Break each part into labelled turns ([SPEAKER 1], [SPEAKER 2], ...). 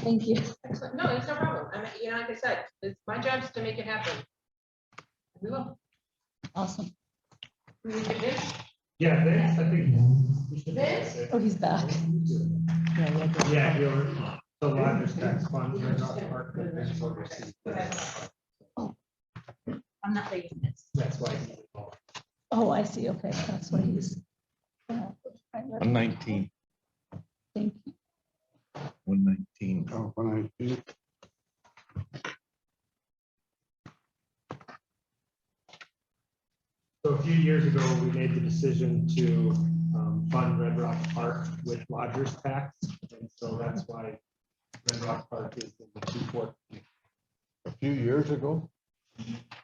[SPEAKER 1] Thank you.
[SPEAKER 2] Excellent. No, it's no problem. I mean, like I said, it's my job is to make it happen. We will.
[SPEAKER 1] Awesome.
[SPEAKER 2] We need to get this.
[SPEAKER 3] Yeah, Vince, I think.
[SPEAKER 2] Vince?
[SPEAKER 1] Oh, he's back.
[SPEAKER 3] Yeah, you're the largest tax fund. Red Rock Park, but Vince oversees that.
[SPEAKER 1] I'm not reading this.
[SPEAKER 3] That's why. he's involved.
[SPEAKER 1] Oh, I see. Okay, that's what he's.
[SPEAKER 4] 119.
[SPEAKER 1] Thank you.
[SPEAKER 4] 119.
[SPEAKER 5] Oh, 119.
[SPEAKER 3] So a few years ago, we made the decision to fund Red Rock Park with lodgers tax. And so that's why Red Rock Park is in the 214.
[SPEAKER 5] A few years ago,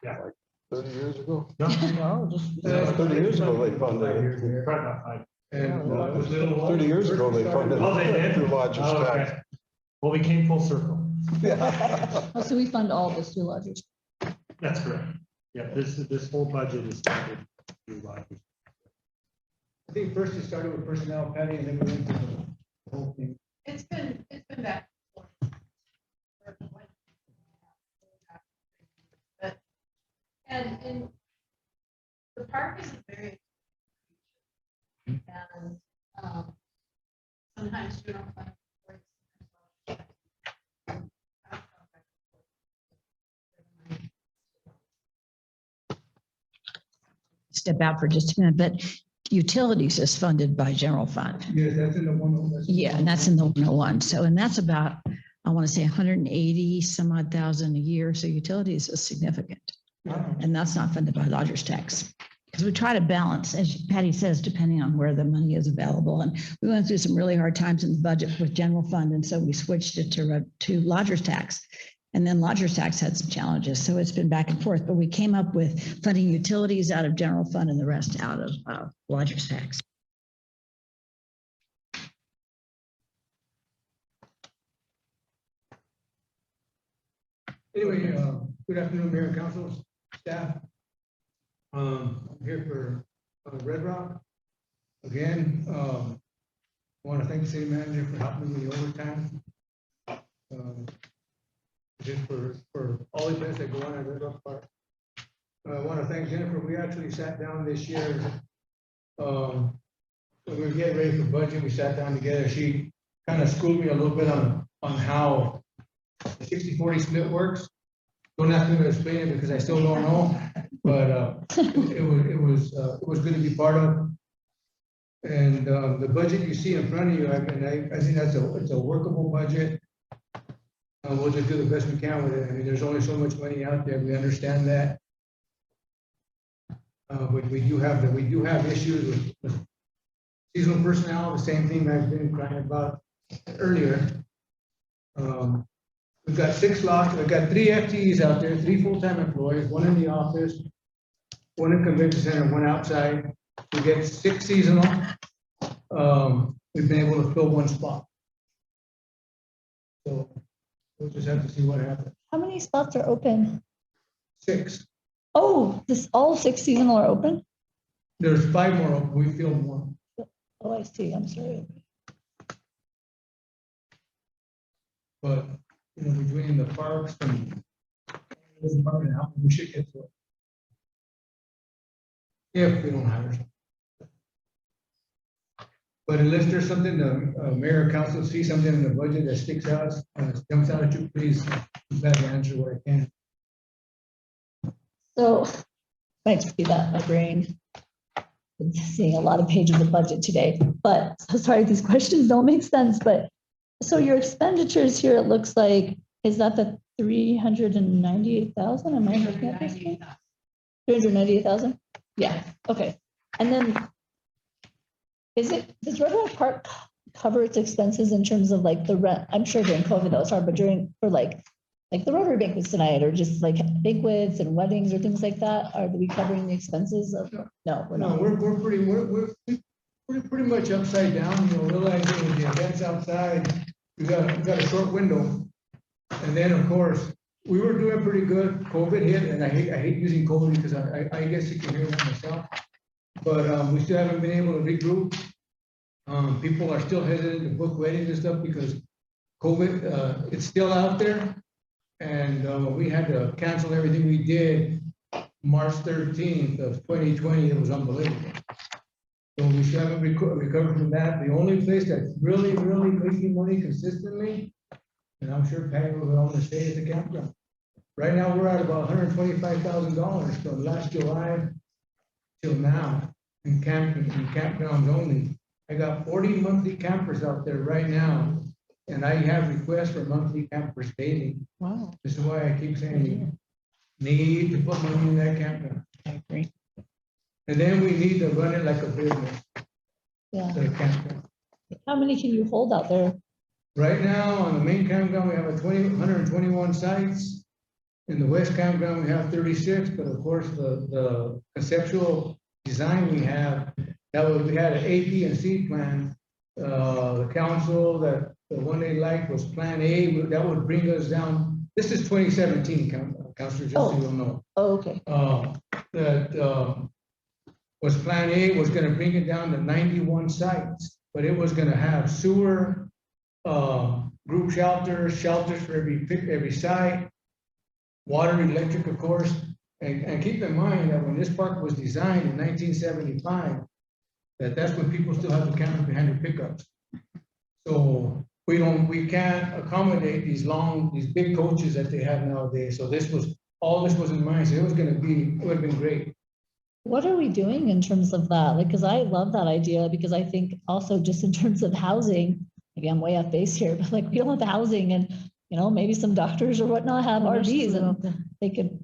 [SPEAKER 3] Yeah.
[SPEAKER 5] like 30 years ago.
[SPEAKER 3] No,
[SPEAKER 1] No, just.
[SPEAKER 5] 30 years ago they funded it.
[SPEAKER 3] Probably about 5.
[SPEAKER 6] And
[SPEAKER 5] No, it was 30 years ago they funded
[SPEAKER 3] Oh, they did?
[SPEAKER 5] it through lodgers
[SPEAKER 3] Oh,
[SPEAKER 5] tax.
[SPEAKER 3] okay. Well, we came full circle.
[SPEAKER 1] Oh, so we fund all this through lodgers.
[SPEAKER 3] That's correct. Yeah, this whole budget is funded through lodgers.
[SPEAKER 6] I think first it started with personnel, Patty, and then we went to the whole thing.
[SPEAKER 2] It's been back. But, and the park is a very, and sometimes you don't find.
[SPEAKER 7] Step out for just a minute, but utilities is funded by general fund.
[SPEAKER 6] Yeah, that's in the one.
[SPEAKER 7] Yeah, and that's in the 101. So, and that's about, I want to say 180 some odd thousand a year. So utilities is significant. And that's not funded by lodgers tax. Because we try to balance, as Patty says, depending on where the money is available. And we went through some really hard times in the budget with general fund. And so we switched it to lodgers tax. And then lodgers tax had some challenges. So it's been back and forth, but we came up with funding utilities out of general fund and the rest out of lodgers tax.
[SPEAKER 6] Anyway, good afternoon, Mayor and Council, staff. I'm here for Red Rock. Again, I want to thank the city manager for helping me with the overtime. Just for all the events that go on at Red Rock Park. I want to thank Jennifer. We actually sat down this year. When we were getting ready for budget, we sat down together. She kind of schooled me a little bit on how the 60-40 split works. Don't ask me to explain it because I still don't know, but it was good to be part of. And the budget you see in front of you, I think it's a workable budget. We'll just do the best we can with it. I mean, there's only so much money out there. We understand that. But we do have issues with seasonal personnel. The same thing I've been crying about earlier. We've got 6 lots. We've got 3 FTEs out there, 3 full-time employees, 1 in the office, 1 in convention center, 1 outside. We get 6 seasonal. We've been able to fill 1 spot. So we'll just have to see what happens.
[SPEAKER 1] How many spots are open?
[SPEAKER 6] 6.
[SPEAKER 1] Oh, all 6 seasonal are open?
[SPEAKER 6] There's 5 more open. We filled 1.
[SPEAKER 1] Oh, I see. I'm sorry.
[SPEAKER 6] But, you know, between the parks and we should get to it. If we don't hire someone. But unless there's something the mayor or council see something in the budget that sticks out, jumps out at you, please let me answer what I can.
[SPEAKER 1] So, thanks for that, my brain. Been seeing a lot of pages of budget today, but so sorry, these questions don't make sense, but so your expenditures here, it looks like, is that the 398,000? Am I looking at this? 398,000? Yeah, okay. And then does Red Rock Park cover its expenses in terms of like the rent? I'm sure during COVID that was hard, but for like the Rotary banquets tonight, or just like banquets and weddings or things like that, are we covering the expenses of? No, we're not.
[SPEAKER 6] No, we're pretty much upside down, you know, realizing with the events outside, we got a short window. And then of course, we were doing pretty good. COVID hit, and I hate using COVID because I guess you can hear that myself. But we still haven't been able to regroup. People are still hesitant to book weddings and stuff because COVID, it's still out there. And we had to cancel everything we did March 13th of 2020. It was unbelievable. So we still haven't recovered from that. The only place that's really making money consistently, and I'm sure Patty will want to say, is the campground. Right now, we're at about $125,000 from last July till now in campgrounds only. I got 40 monthly campers out there right now, and I have requests for monthly campers daily.
[SPEAKER 1] Wow.
[SPEAKER 6] This is why I keep saying you need to put money in that campground.
[SPEAKER 1] I agree.
[SPEAKER 6] And then we need to run it like a business,
[SPEAKER 1] Yeah.
[SPEAKER 6] the campground.
[SPEAKER 1] How many can you hold out there?
[SPEAKER 6] Right now, on the main campground, we have 121 sites. In the west campground, we have 36, but of course, the conceptual design we have, we had an A, B, and C plan. The council, that the one they liked was Plan A, that would bring us down. This is 2017, Councilor, just so you know.
[SPEAKER 1] Oh, okay.
[SPEAKER 6] Was Plan A, was gonna bring it down to 91 sites, but it was gonna have sewer, group shelters for every site, water, electric, of course. And keep in mind that when this park was designed in 1975, that's when people still have the cameras behind their pickups. So we can't accommodate these big coaches that they have nowadays. So all this was in mind. So it would have been great.
[SPEAKER 1] What are we doing in terms of that? Like, because I love that idea, because I think also just in terms of housing, maybe I'm way off base here, but like, we don't have the housing, and, maybe some doctors or whatnot have RVs and they could.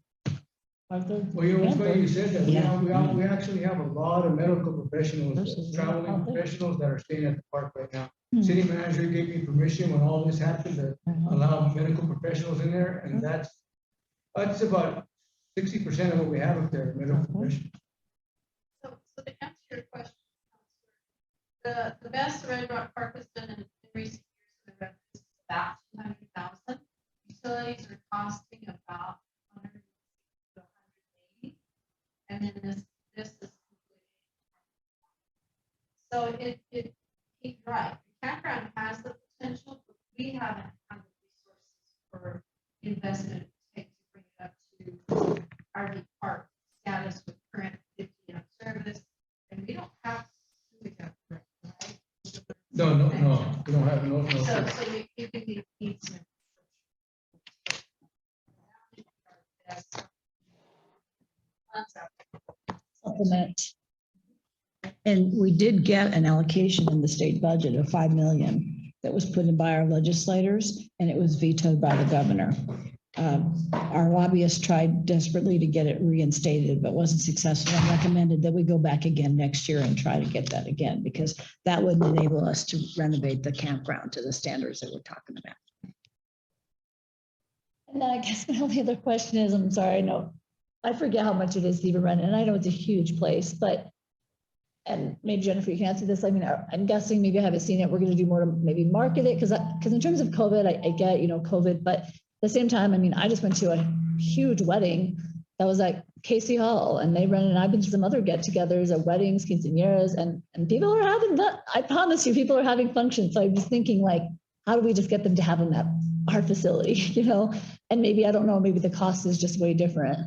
[SPEAKER 6] Well, it's funny you said that.
[SPEAKER 1] Yeah.
[SPEAKER 6] We actually have a lot of medical professionals,
[SPEAKER 1] Versus
[SPEAKER 6] traveling
[SPEAKER 1] out there.
[SPEAKER 6] professionals that are staying at the park right now.
[SPEAKER 1] Hmm.
[SPEAKER 6] City manager gave me permission when all this happened to allow medical professionals in there, and that's about 60% of what we have up there, medical professionals.
[SPEAKER 2] So to answer your question, the best Red Rock Park has done in recent years, the revenue is about 200,000. Utilities are costing about 100 to 180, and then this is completely. So he's right. The campground has the potential, but we haven't had the resources for investment to bring it up to RV park status with current 50 on service, and we don't have sewage up there, right?
[SPEAKER 6] No, we don't have no.
[SPEAKER 2] So you can need some.
[SPEAKER 1] Supplement.
[SPEAKER 7] And we did get an allocation in the state budget of 5 million that was put in by our legislators, and it was vetoed by the governor. Our lobbyists tried desperately to get it reinstated, but wasn't successful, and recommended that we go back again next year and try to get that again, because that would enable us to renovate the campground to the standards that we're talking about.
[SPEAKER 1] And then I guess my only other question is, I'm sorry, I forget how much it is to even rent, and I know it's a huge place, but, and maybe Jennifer, you can answer this. I mean, I'm guessing, maybe I haven't seen it. We're going to do more to maybe market it, because in terms of COVID, I get, COVID, but at the same time, I mean, I just went to a huge wedding that was at Casey Hall, and they ran, and I've been to some other get-togethers at weddings, quinceañeras, and people are having that. I promise you, people are having functions. So I'm just thinking, like, how do we just get them to have them at our facility, And maybe, I don't know, maybe the cost is just way different.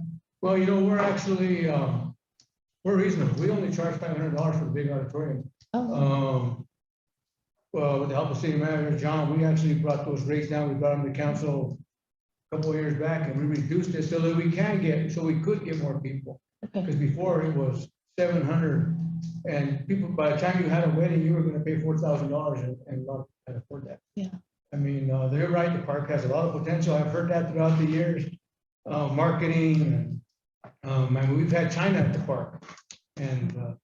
[SPEAKER 6] Well, we're actually, we're reasonable. We only charge $500 for the big auditorium.
[SPEAKER 1] Oh,
[SPEAKER 6] Well, with the help of city manager, John, we actually brought those rates down. We brought them to council a couple of years back, and we reduced it so that we could get more people.
[SPEAKER 1] okay.
[SPEAKER 6] Because before it was 700, and people, by the time you had a wedding, you were gonna pay $4,000, and a lot of people can't afford that.
[SPEAKER 1] Yeah.
[SPEAKER 6] I mean, they're right, the park has a lot of potential. I've heard that throughout the years. Marketing, and we've had China at the park, and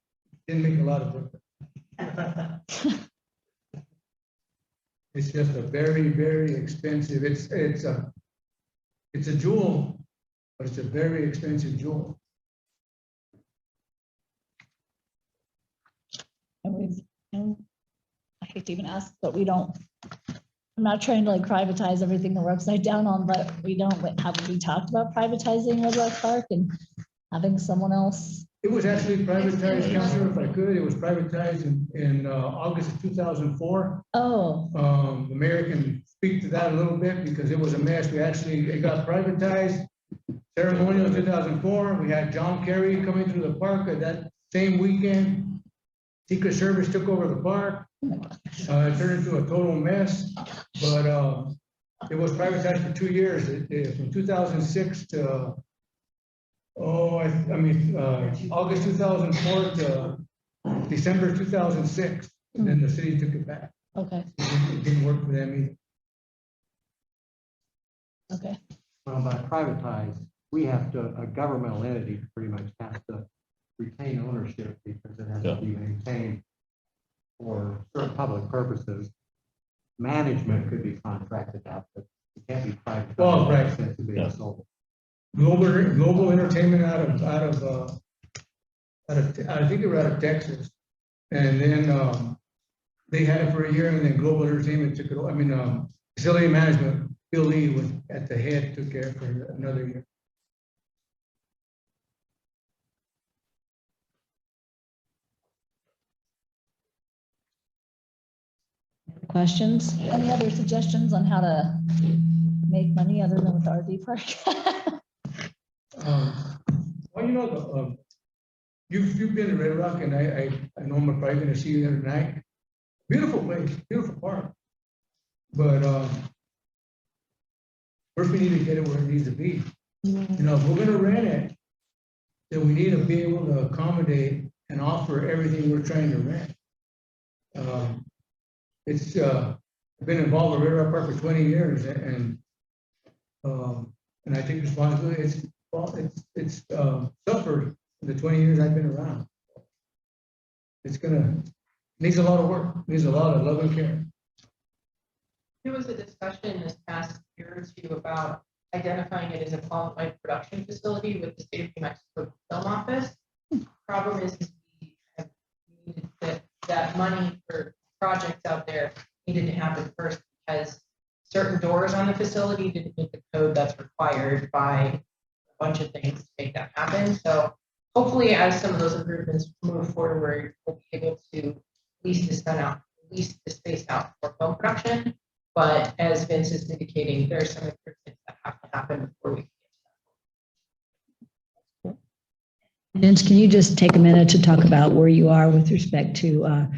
[SPEAKER 6] didn't make a lot of difference. It's just a very, very expensive, it's a jewel, but it's a very expensive jewel.
[SPEAKER 1] And I hate to even ask, but I'm not trying to like privatize everything that we're upside down on, but we haven't we talked about privatizing Red Rock Park and having someone else?
[SPEAKER 6] It was actually privatized, Councilor, if I could, it was privatized in August of 2004.
[SPEAKER 1] Oh,
[SPEAKER 6] The mayor can speak to that a little bit because it was a mess. It got privatized. Ceremonial in 2004, we had John Kerry coming through the park at that same weekend. Secret Service took over the park. It turned into a total mess, but it was privatized for 2 years, from 2006 to, August 2004 to December 2006. And then the city took it back.
[SPEAKER 1] Okay,
[SPEAKER 6] It didn't work for them either.
[SPEAKER 1] okay.
[SPEAKER 8] Well, by privatized, we have to, a governmental entity pretty much has to retain ownership because it has to be maintained for certain public purposes. Management could be contracted out, but it can't be privatized.
[SPEAKER 6] Well, right.
[SPEAKER 8] Except to be
[SPEAKER 4] Yeah.
[SPEAKER 8] sold.
[SPEAKER 6] Global Entertainment out of, I think they were out of Texas. And then they had it for a year and then Global Entertainment took it, facility management, Bill Lee was at the head, took care for another year.
[SPEAKER 7] Questions?
[SPEAKER 1] Any other suggestions on how to make money other than with the RV park?
[SPEAKER 6] Well, you know, you've been to Red Rock and I know I'm probably gonna see you there tonight. Beautiful place, beautiful park. But first we need to get it where it needs to be. You know, if we're gonna rent it, then we need to be able to accommodate and offer everything we're trying to rent. It's I've been involved with Red Rock Park for 20 years and I take responsibility. It's suffered in the 20 years I've been around. Needs a lot of work, needs a lot of love and care.
[SPEAKER 2] There was a discussion this past year or two about identifying it as a qualified production facility with the state of New Mexico Film Office. Problem is we have needed that money for projects out there needed to happen first because certain doors on the facility didn't meet the code that's required by a bunch of things to make that happen. So hopefully as some of those improvements move forward, we'll be able to lease the space out for film production. But as Vince is indicating, there are some improvements that have to happen before we can get to that.
[SPEAKER 7] Vince, can you just take a minute to talk about where you are with respect to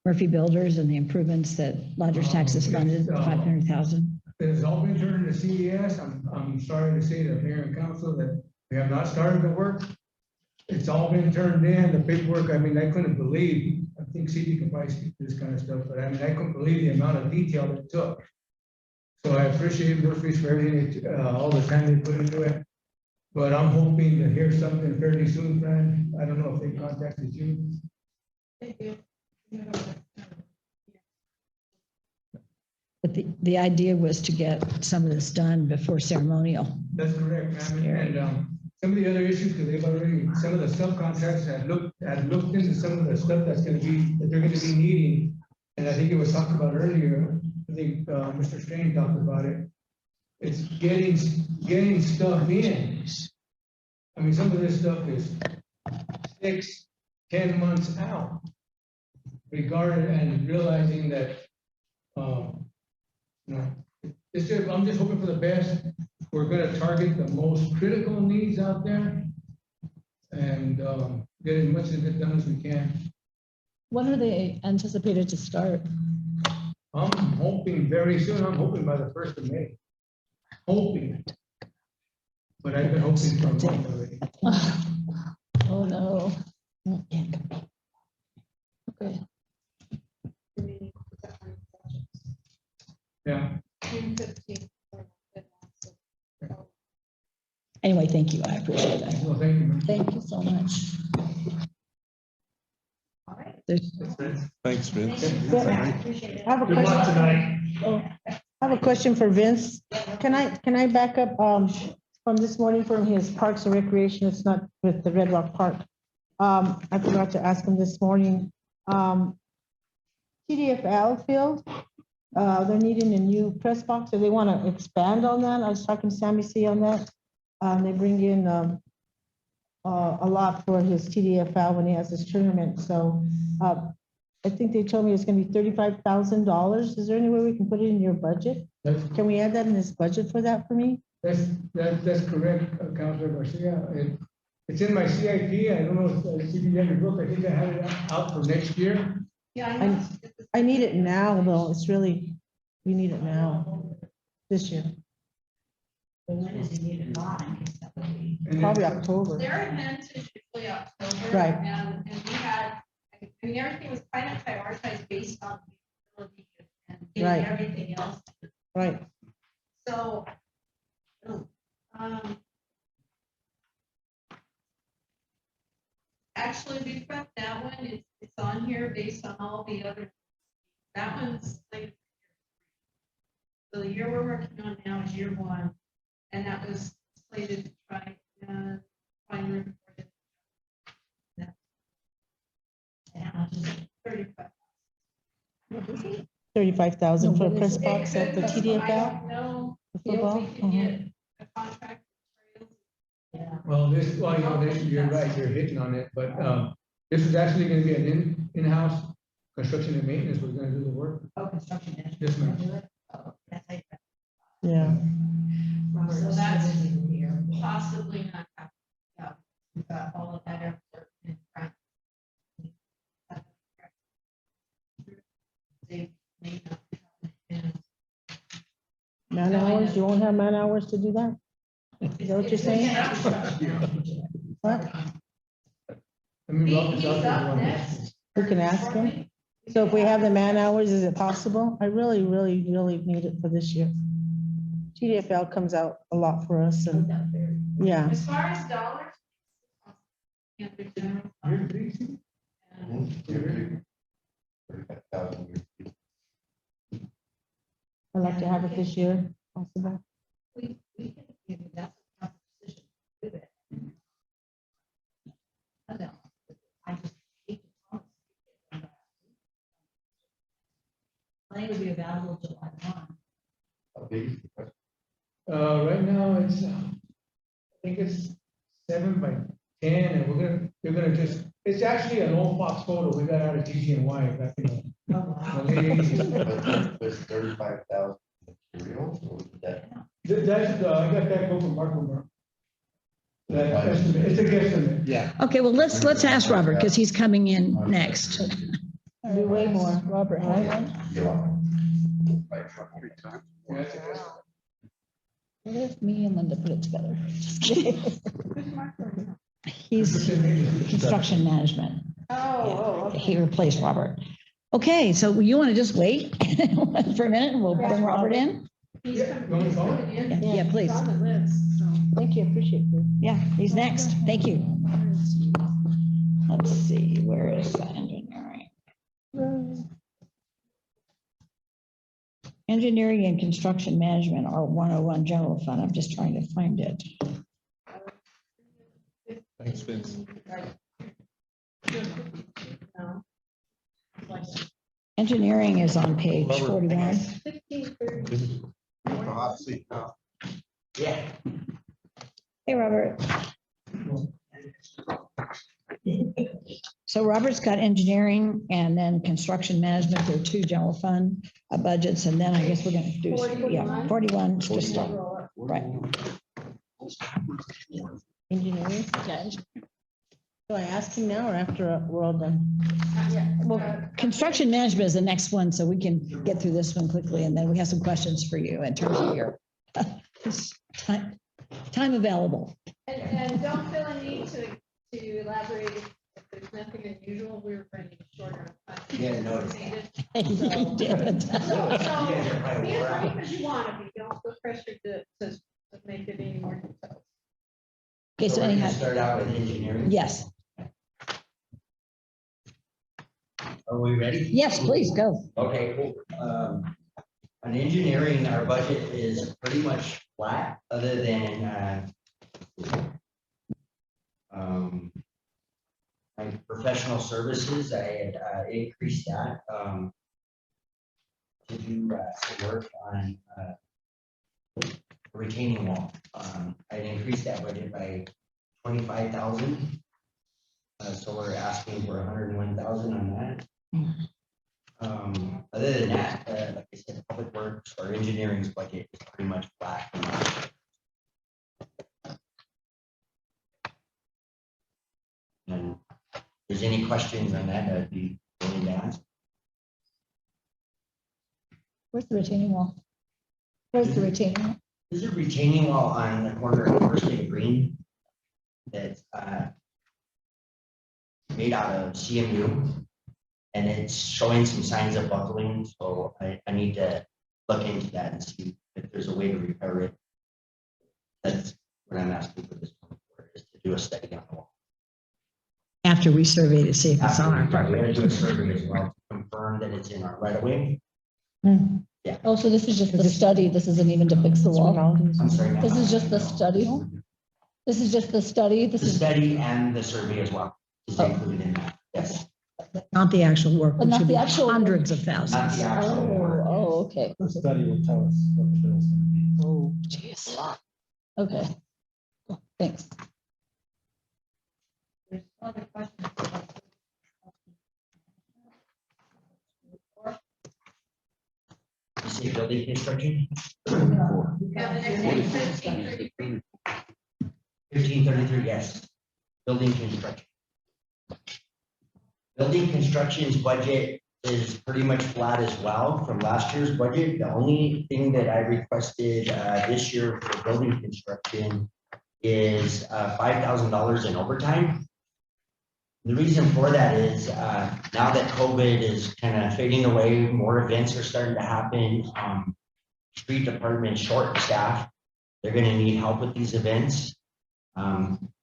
[SPEAKER 7] Murphy Builders and the improvements that Lodgers Tax has funded, 500,000?
[SPEAKER 6] It has all been turned into CES. I'm sorry to say to Mayor and Council that we have not started the work. It's all been turned in, the paperwork, I mean, I couldn't believe, I think CD can probably speak to this kind of stuff, but I mean, I couldn't believe the amount of detail it took. So I appreciate Murphy's for everything, all the time they put into it. But I'm hoping to hear something fairly soon, Fran. I don't know if they contacted you.
[SPEAKER 2] Thank you.
[SPEAKER 7] But the idea was to get some of this done before ceremonial.
[SPEAKER 6] That's correct, ma'am. And some of the other issues, because they've already, some of the subcontractors had looked into some of the stuff that they're gonna be needing. And I think it was talked about earlier, I think Mr. Strain talked about it. It's getting stuff in. I mean, some of this stuff is 6-10 months out. Regarded and realizing that, I'm just hoping for the best. We're gonna target the most critical needs out there and get as much of it done as we can.
[SPEAKER 1] When are they anticipated to start?
[SPEAKER 6] I'm hoping very soon. I'm hoping by the 1st of May. Hoping. But I've been hoping for a month already.
[SPEAKER 1] Oh, no. Okay.
[SPEAKER 6] Yeah.
[SPEAKER 7] Anyway, thank you. I appreciate that.
[SPEAKER 6] Well, thank you, ma'am.
[SPEAKER 1] Thank you so much.
[SPEAKER 5] Thanks, Vince.
[SPEAKER 9] I have a
[SPEAKER 3] Good luck
[SPEAKER 9] question.
[SPEAKER 3] tonight.
[SPEAKER 9] I have a question for Vince. Can I back up from this morning from his Parks and Recreation? It's not with the Red Rock Park. I forgot to ask him this morning. TDFL field, they're needing a new press box. So they want to expand on that. I was talking to Sammy C on that. They bring in a lot for his TDFL when he has his tournament. So I think they told me it's going to be $35,000. Is there any way we can put it in your budget? Can we add that in this budget for that for me?
[SPEAKER 6] That's correct, Councilor Garcia. It's in my CIP. I don't know if CPM is book. I think I have it out for next year.
[SPEAKER 2] Yeah, I know.
[SPEAKER 9] I need it now, though. It's really, we need it now, this year,
[SPEAKER 7] When does he need it on?
[SPEAKER 6] And
[SPEAKER 9] probably
[SPEAKER 6] then-
[SPEAKER 9] October.
[SPEAKER 2] Their event is usually October.
[SPEAKER 9] Right.
[SPEAKER 2] And we had, I mean, everything was kind of prioritized based on the ability and
[SPEAKER 9] Right.
[SPEAKER 2] getting everything else.
[SPEAKER 9] Right.
[SPEAKER 2] So, um, actually, we've got that one, it's on here based on all the other, that one's like. So the year we're working on now is year one, and that was slated to try, find room for it. Yeah, 35.
[SPEAKER 9] 35,000 for
[SPEAKER 1] No,
[SPEAKER 9] a press box at the
[SPEAKER 2] I
[SPEAKER 9] TDFL,
[SPEAKER 2] don't know
[SPEAKER 9] the
[SPEAKER 2] if
[SPEAKER 9] football.
[SPEAKER 2] we can get a contract. Yeah.
[SPEAKER 6] Well, you're right, you're hitting on it, but this is actually gonna be an in-house construction and maintenance. We're gonna do the work.
[SPEAKER 7] Oh, construction management.
[SPEAKER 6] Yes, ma'am.
[SPEAKER 7] Do it? Oh, that's like that.
[SPEAKER 9] Yeah.
[SPEAKER 2] So that's possibly not happening. Yeah, we've got all of that effort in front. They may not have it.
[SPEAKER 9] Man hours, you won't have man hours to do that? Is that what you're saying? What?
[SPEAKER 6] I mean, Rob is
[SPEAKER 2] He's
[SPEAKER 6] out there
[SPEAKER 2] up
[SPEAKER 6] doing
[SPEAKER 2] next.
[SPEAKER 6] this.
[SPEAKER 9] We can ask him. So if we have the man hours, is it possible? I really, really, really need it for this year. TDFL comes out a lot for us and, yeah.
[SPEAKER 2] As far as dollars. Yeah, the general
[SPEAKER 6] You're
[SPEAKER 2] fund,
[SPEAKER 6] crazy.
[SPEAKER 2] and
[SPEAKER 9] I'd like to have it this year, possible.
[SPEAKER 2] we can give you that position with it. I don't. I just hate to promise.
[SPEAKER 7] I think it would be available July 1.
[SPEAKER 6] Right now, it's, I think it's 7x10, and they're gonna just, it's actually an old Fox photo we got out of TGNY back in
[SPEAKER 7] Oh, wow.
[SPEAKER 6] the late 80s.
[SPEAKER 4] There's 35,000 materials, or was that?
[SPEAKER 6] That's, I got that quote from Mark Lamar. That estimate, it's a guesstimate.
[SPEAKER 4] Yeah.
[SPEAKER 7] Okay, well, let's ask Robert because he's coming in next.
[SPEAKER 9] Be way more, Robert, right?
[SPEAKER 6] Yeah, it's a guesstimate.
[SPEAKER 1] What if me and Linda put it together? Just kidding.
[SPEAKER 7] He's construction management.
[SPEAKER 2] Oh,
[SPEAKER 7] He replaced Robert. Okay, so you want to just wait for a minute and we'll bring Robert in?
[SPEAKER 2] He's
[SPEAKER 6] Yeah,
[SPEAKER 2] coming,
[SPEAKER 6] going
[SPEAKER 2] he's
[SPEAKER 6] forward.
[SPEAKER 2] coming in.
[SPEAKER 7] Yeah, please.
[SPEAKER 2] It's on the list, so.
[SPEAKER 9] Thank you, appreciate it.
[SPEAKER 7] Yeah, he's next. Thank you. Let's see, where is the engineering? Engineering and construction management are 101 general fund. I'm just trying to find it.
[SPEAKER 5] Thanks, Vince.
[SPEAKER 2] No.
[SPEAKER 7] Engineering is on page 41.
[SPEAKER 2] 1630.
[SPEAKER 4] Yeah.
[SPEAKER 7] Hey, Robert. So Robert's got engineering and then construction management. There are two general fund budgets, and then I guess we're going to do, yeah, 41. Just start. Right.
[SPEAKER 9] Engineering. Do I ask him now or after we're all done?
[SPEAKER 7] Well, construction management is the next one, so we can get through this one quickly, and then we have some questions for you in terms of your time available.
[SPEAKER 2] And don't feel a need to elaborate if there's nothing unusual, we were running shorter. on time.
[SPEAKER 4] Yeah, no.
[SPEAKER 7] You did.
[SPEAKER 2] So, be as brief as you want to be, don't feel pressured to make it any more detailed.
[SPEAKER 7] Okay, so
[SPEAKER 10] we're gonna
[SPEAKER 7] anyhow,
[SPEAKER 10] start out with engineering.
[SPEAKER 7] yes,
[SPEAKER 10] Are we ready?
[SPEAKER 7] yes, please go.
[SPEAKER 10] Okay, cool. On engineering, our budget is pretty much flat, other than my professional services, I had increased that to do some work on retaining wall. I increased that budget by 25,000. So we're asking for 101,000 on that. Other than that, like I said, public works or engineering's budget is pretty much flat. And if there's any questions on that, I'd be willing to answer.
[SPEAKER 1] Where's the retaining wall? Where's the retaining wall?
[SPEAKER 10] There's a retaining wall on the corner of First and Green that's made out of CMU, and it's showing some signs of buckling, so I need to look into that and see if there's a way to repair it. That's what I'm asking for this one for, is to do a study on the wall.
[SPEAKER 7] After we survey to see if it's on our
[SPEAKER 10] We're
[SPEAKER 7] property.
[SPEAKER 10] gonna do a survey as well to confirm that it's in our right of way.
[SPEAKER 1] Oh, so this is just the study. This isn't even to fix the wall.
[SPEAKER 10] I'm sorry. ma'am.
[SPEAKER 1] This is just the study. This is just the study. This
[SPEAKER 10] The
[SPEAKER 1] is,
[SPEAKER 10] study and the survey as well is included in that, yes.
[SPEAKER 7] Not the actual work,
[SPEAKER 1] But
[SPEAKER 7] which
[SPEAKER 1] not
[SPEAKER 7] should
[SPEAKER 1] the
[SPEAKER 7] be
[SPEAKER 1] actual work.
[SPEAKER 7] hundreds of
[SPEAKER 10] Not
[SPEAKER 7] thousands.
[SPEAKER 10] the actual work.
[SPEAKER 1] oh, okay.
[SPEAKER 3] The study will tell us what the bill's gonna be.
[SPEAKER 1] Oh, jeez. Okay. Cool, thanks.
[SPEAKER 2] There's other questions.
[SPEAKER 10] You say building construction?
[SPEAKER 2] Yeah, the next one, 1533.
[SPEAKER 10] 1533, yes. Building construction. Building construction's budget is pretty much flat as well from last year's budget. The only thing that I requested this year for building construction is $5,000 in overtime. The reason for that is now that COVID is kind of fading away, more events are starting to happen. Street department short staff, they're going to need help with these events.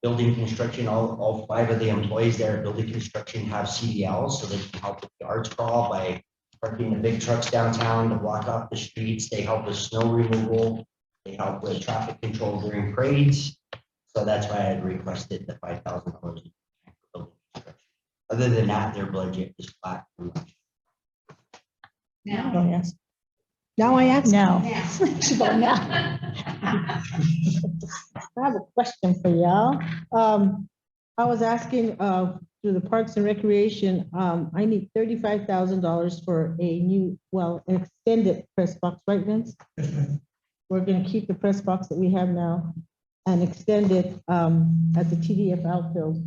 [SPEAKER 10] Building construction, all 5 of the employees there at building construction have CDLs, so they can help with the arts crawl by parking the big trucks downtown to block off the streets. They help with snow removal. They help with traffic control during parades. So that's why I had requested the $5,000. Other than that, their budget is flat.
[SPEAKER 2] Now.
[SPEAKER 9] Oh, yes. Now I ask.
[SPEAKER 1] Now.
[SPEAKER 2] Now.
[SPEAKER 1] She's going now.
[SPEAKER 9] I have a question for y'all. I was asking through the Parks and Recreation, I need $35,000 for a new, well, an extended press box, right, Vince? We're gonna keep the press box that we have now and extend it at the TDF outfield.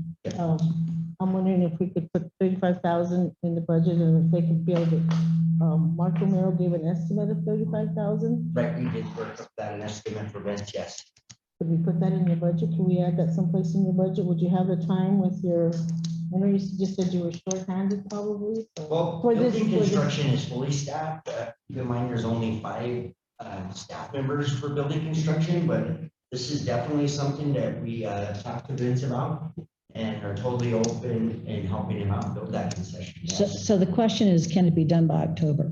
[SPEAKER 9] I'm wondering if we could put 35,000 in the budget and if they could build it. Mark Romero gave an estimate of 35,000.
[SPEAKER 10] Right, we did work up that an estimate for rent, yes.
[SPEAKER 9] Could we put that in your budget? Can we add that someplace in your budget? Would you have the time with your, I know you just said you were short-handed probably. so-
[SPEAKER 10] Well,
[SPEAKER 9] For this-
[SPEAKER 10] building
[SPEAKER 9] for this-
[SPEAKER 10] construction is fully staffed. Keep in mind, there's only 5 staff members for building construction, but this is definitely something that we talked to Vince about and are totally open in helping him out build that concession. Yes.
[SPEAKER 7] So the question is, can it be done by October?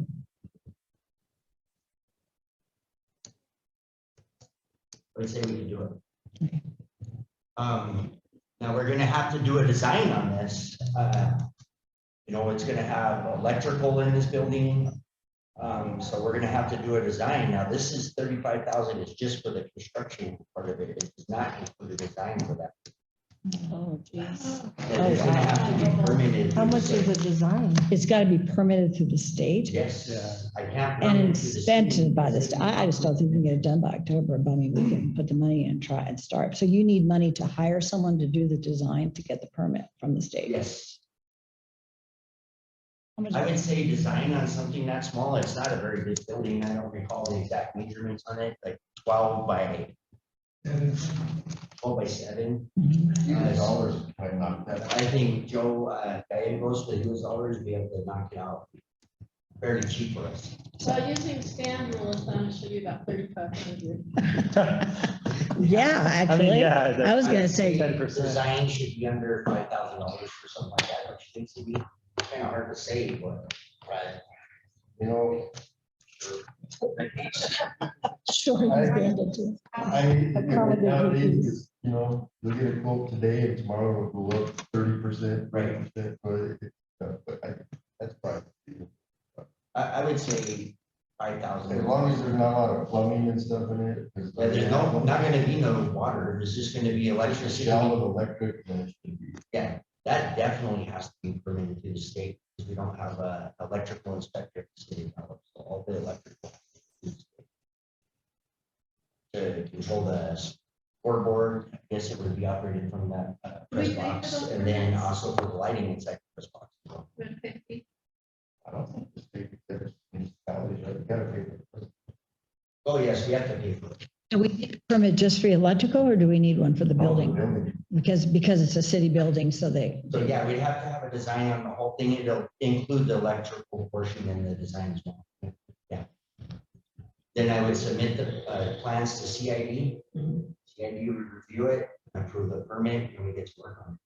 [SPEAKER 10] I would say we can do it.
[SPEAKER 7] Okay.
[SPEAKER 10] Now we're gonna have to do a design on this. You know, it's gonna have electrical in this building. So we're gonna have to do a design. Now, this is 35,000 is just for the construction part of it. It does not include a design for that.
[SPEAKER 1] Oh, jeez.
[SPEAKER 10] That is gonna have to be permitted.
[SPEAKER 9] How much is the design?
[SPEAKER 7] It's got to be permitted through the state
[SPEAKER 10] Yes, I can't.
[SPEAKER 7] and
[SPEAKER 10] permit through the
[SPEAKER 7] inspected
[SPEAKER 10] state.
[SPEAKER 7] by the state. I just don't think we can get it done by October, but I mean, we can put the money in and try and start. So you need money to hire someone to do the design to get the permit from the state.
[SPEAKER 10] Yes,
[SPEAKER 1] How much-
[SPEAKER 10] I would say design on something that small. It's not a very big building. I don't recall the exact measurements on it, like 12 by 7.
[SPEAKER 4] $10 might knock that out.
[SPEAKER 10] I think Joe, Gallegos with his dollars, be able to knock it out fairly cheap for us.
[SPEAKER 2] So using stand rule of thumb, it should be about 3,500.
[SPEAKER 7] Yeah,
[SPEAKER 3] I mean,
[SPEAKER 7] actually,
[SPEAKER 3] yeah.
[SPEAKER 7] I was gonna say,
[SPEAKER 3] 10%.
[SPEAKER 10] Design should be under $5,000 for something like that, which seems to be kind of hard to say, but. Right.
[SPEAKER 4] You know,
[SPEAKER 1] Sure. he's going to do.
[SPEAKER 4] nowadays, is, you know, you'll get a quote today and tomorrow it'll go up 30%.
[SPEAKER 10] Right.
[SPEAKER 4] But that's probably,
[SPEAKER 10] I would say 5,000.
[SPEAKER 4] as long as there's not a lot of plumbing and stuff in it. 'cause
[SPEAKER 10] Yeah, there's not gonna be no water, there's just gonna be
[SPEAKER 4] Just a
[SPEAKER 10] electricity.
[SPEAKER 4] shell of electric and it should be.
[SPEAKER 10] Yeah, That definitely has to be permitted to the state, because we don't have a electrical inspector at the state level, so all the electrical. To control the scoreboard, I guess it would be operated from that
[SPEAKER 2] Do we
[SPEAKER 10] press
[SPEAKER 2] pay for
[SPEAKER 10] box,
[SPEAKER 2] those
[SPEAKER 10] and then
[SPEAKER 2] permits?
[SPEAKER 10] also for the lighting inside the press box.
[SPEAKER 2] $150.
[SPEAKER 4] I don't think the state, because municipalities, right, you gotta pay for it.
[SPEAKER 10] Oh, yes, we have to pay for it.
[SPEAKER 7] Do we need a permit just for electrical or do we need one for the building? Because it's a city building, so they,
[SPEAKER 10] So yeah, we'd have to have a design on the whole thing. It'll include the electrical portion in the design as well. Yeah. Then I would submit the plans to CID. CID would review it, approve the permit, and we get to work on